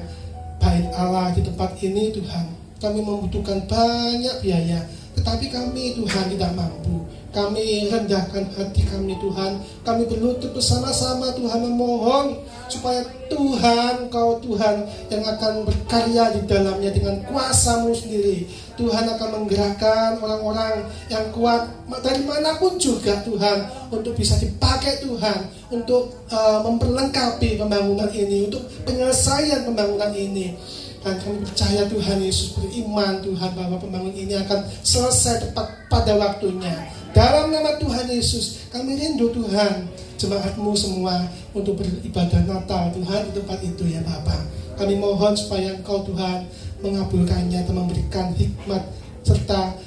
Bait Allah di tempat ini Tuhan. Kami membutuhkan banyak biaya, tetapi kami Tuhan tidak mampu. Kami rendahkan hati kami Tuhan. Kami berlutut bersama-sama Tuhan memohon supaya Tuhan, Kau Tuhan yang akan berkarya di dalamnya dengan kuasa-Mu sendiri. Tuhan akan menggerakkan orang-orang yang kuat dari manapun juga Tuhan, untuk bisa dipakai Tuhan untuk memperlengkapi pembangunan ini, untuk penyelesaian pembangunan ini. Dan kami percaya Tuhan Yesus, beriman Tuhan bahwa pembangunan ini akan selesai tepat pada waktunya. Dalam nama Tuhan Yesus kami rindu Tuhan jemaat-Mu semua untuk beribadah Natal Tuhan di tempat itu ya Bapa. Kami mohon supaya Engkau Tuhan mengabulkannya dan memberikan hikmat serta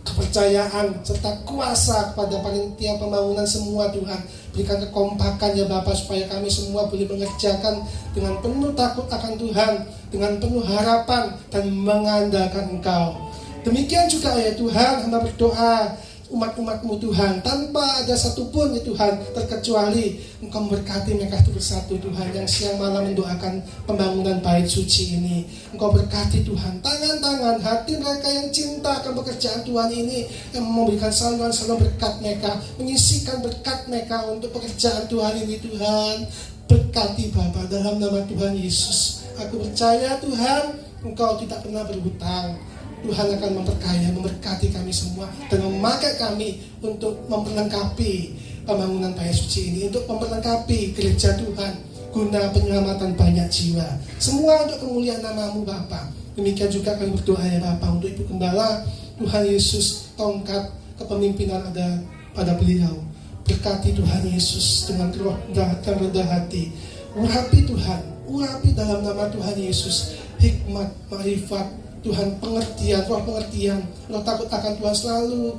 kepercayaan serta kuasa kepada panitia pembangunan semua Tuhan. Berikan kekompakan ya Bapa, supaya kami semua boleh mengerjakan dengan penuh takut akan Tuhan, dengan penuh harapan dan mengandalkan Engkau. Demikian juga ya Tuhan, hamba berdoa umat-umat-Mu Tuhan, tanpa ada satupun ya Tuhan terkecuali Engkau memberkati mereka itu bersatu Tuhan, yang siang malam mendoakan pembangunan bait suci ini. Engkau berkati Tuhan tangan-tangan hati mereka yang cinta akan pekerjaan Tuhan ini, yang memberikan saluran-saluran berkat mereka, menyisikan berkat mereka untuk pekerjaan Tuhan ini Tuhan. Berkati Bapa dalam nama Tuhan Yesus. Aku percaya Tuhan Engkau tidak pernah berhutang. Tuhan akan memperkaya, memberkati kami semua, dan memakai kami untuk memperlengkapi pembangunan bait suci ini, untuk memperlengkapi gereja Tuhan, guna penyelamatan banyak jiwa. Semua untuk kemuliaan nama-Mu Bapa. Demikian juga kami berdoa ya Bapa untuk Ibu Gembala Tuhan Yesus, tongkat kepemimpinan ada pada beliau. Berkati Tuhan Yesus dengan roh dan rendah hati. Urapi Tuhan, urapi dalam nama Tuhan Yesus hikmat, marifat Tuhan, pengertian, roh takut akan Tuhan selalu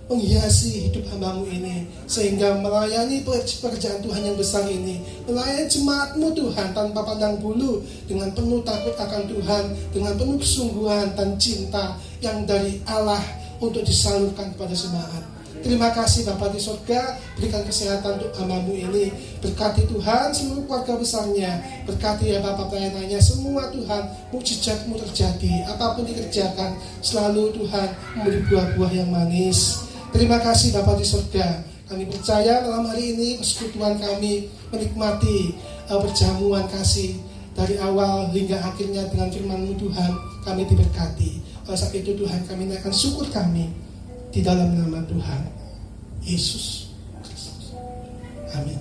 menghiasi hidup hamba-Mu ini, sehingga melayani pekerjaan Tuhan yang besar ini, melayani jemaat-Mu Tuhan tanpa pandang bulu, dengan penuh takut akan Tuhan, dengan penuh kesungguhan dan cinta yang dari Allah untuk disalurkan kepada jemaat. Terima kasih Bapa di surga, berikan kesehatan untuk hamba-Mu ini. Berkati Tuhan seluruh keluarga besarnya. Berkati ya Bapa pelayanannya semua Tuhan. Mukjizat-Mu terjadi, apapun dikerjakan selalu Tuhan memberi buah-buah yang manis. Terima kasih Bapa di surga. Kami percaya malam hari ini persekutuan kami menikmati perjamuan kasih dari awal hingga akhirnya dengan firman-Mu Tuhan. Kami diberkati. Oleh sebab itu Tuhan, kami naikkan syukur kami di dalam nama Tuhan Yesus Kristus. Amin.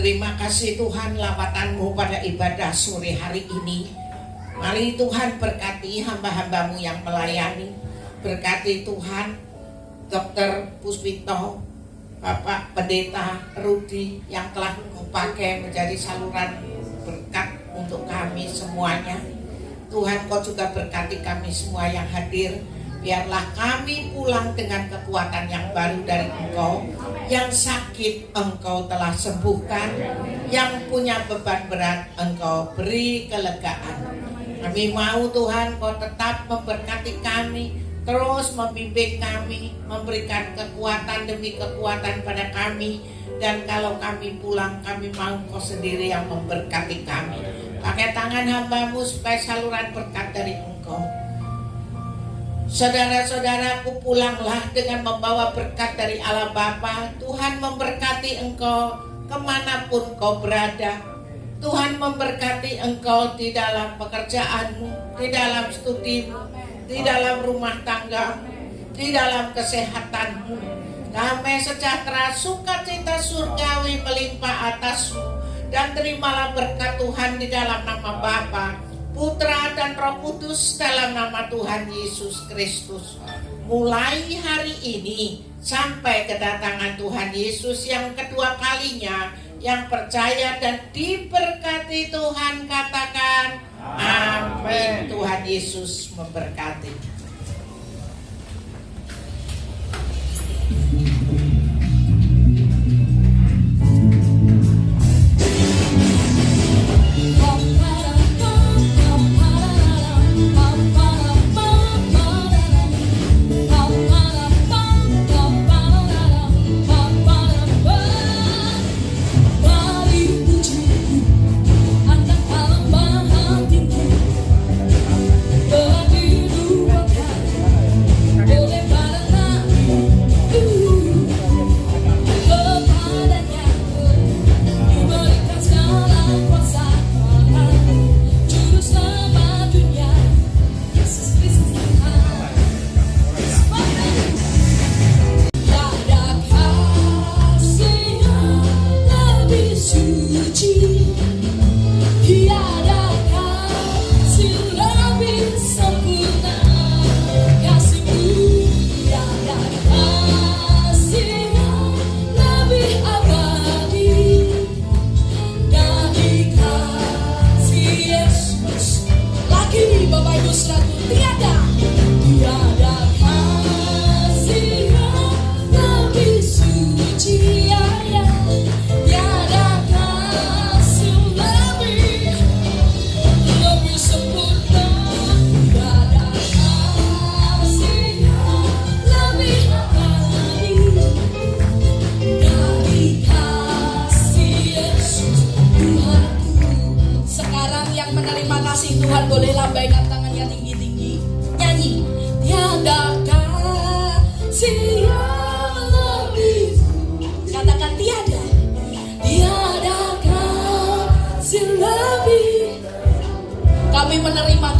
Terima kasih Tuhan lawatan-Mu pada ibadah sore hari ini. Mari Tuhan berkati hamba-hamba-Mu yang melayani. Berkati Tuhan Dr. Puspito, Bapak Pendeta Rudi yang telah Engkau pakai menjadi saluran berkat untuk kami semuanya. Tuhan, Kau juga berkati kami semua yang hadir. Biarlah kami pulang dengan kekuatan yang baru dari Engkau. Yang sakit Engkau telah sembuhkan, yang punya beban berat Engkau beri kelegaan. Kami mau Tuhan Kau tetap memberkati kami, terus membimbing kami, memberikan kekuatan demi kekuatan pada kami. Dan kalau kami pulang, kami mau Kau sendiri yang memberkati kami. Pakai tangan hamba-Mu supaya saluran berkat dari Engkau. Saudara-saudaraku, pulanglah dengan membawa berkat dari Allah Bapa. Tuhan memberkati engkau kemanapun kau berada. Tuhan memberkati engkau di dalam pekerjaanmu, di dalam studimu, di dalam rumah tanggamu, di dalam kesehatanmu. Damai sejahtera, sukacita surgawi melimpah atasmu. Dan terimalah berkat Tuhan di dalam nama Bapa, Putra dan Roh Kudus, dalam nama Tuhan Yesus Kristus. Mulai hari ini sampai kedatangan Tuhan Yesus yang kedua kalinya, yang percaya dan diberkati Tuhan katakan amin. Tuhan Yesus memberkati. Tuhan boleh lambaikan tangannya tinggi-tinggi. Nyanyi. Tiada kasih yang lebih. Katakan tiada. Tiada kasih lebih. Kami menerima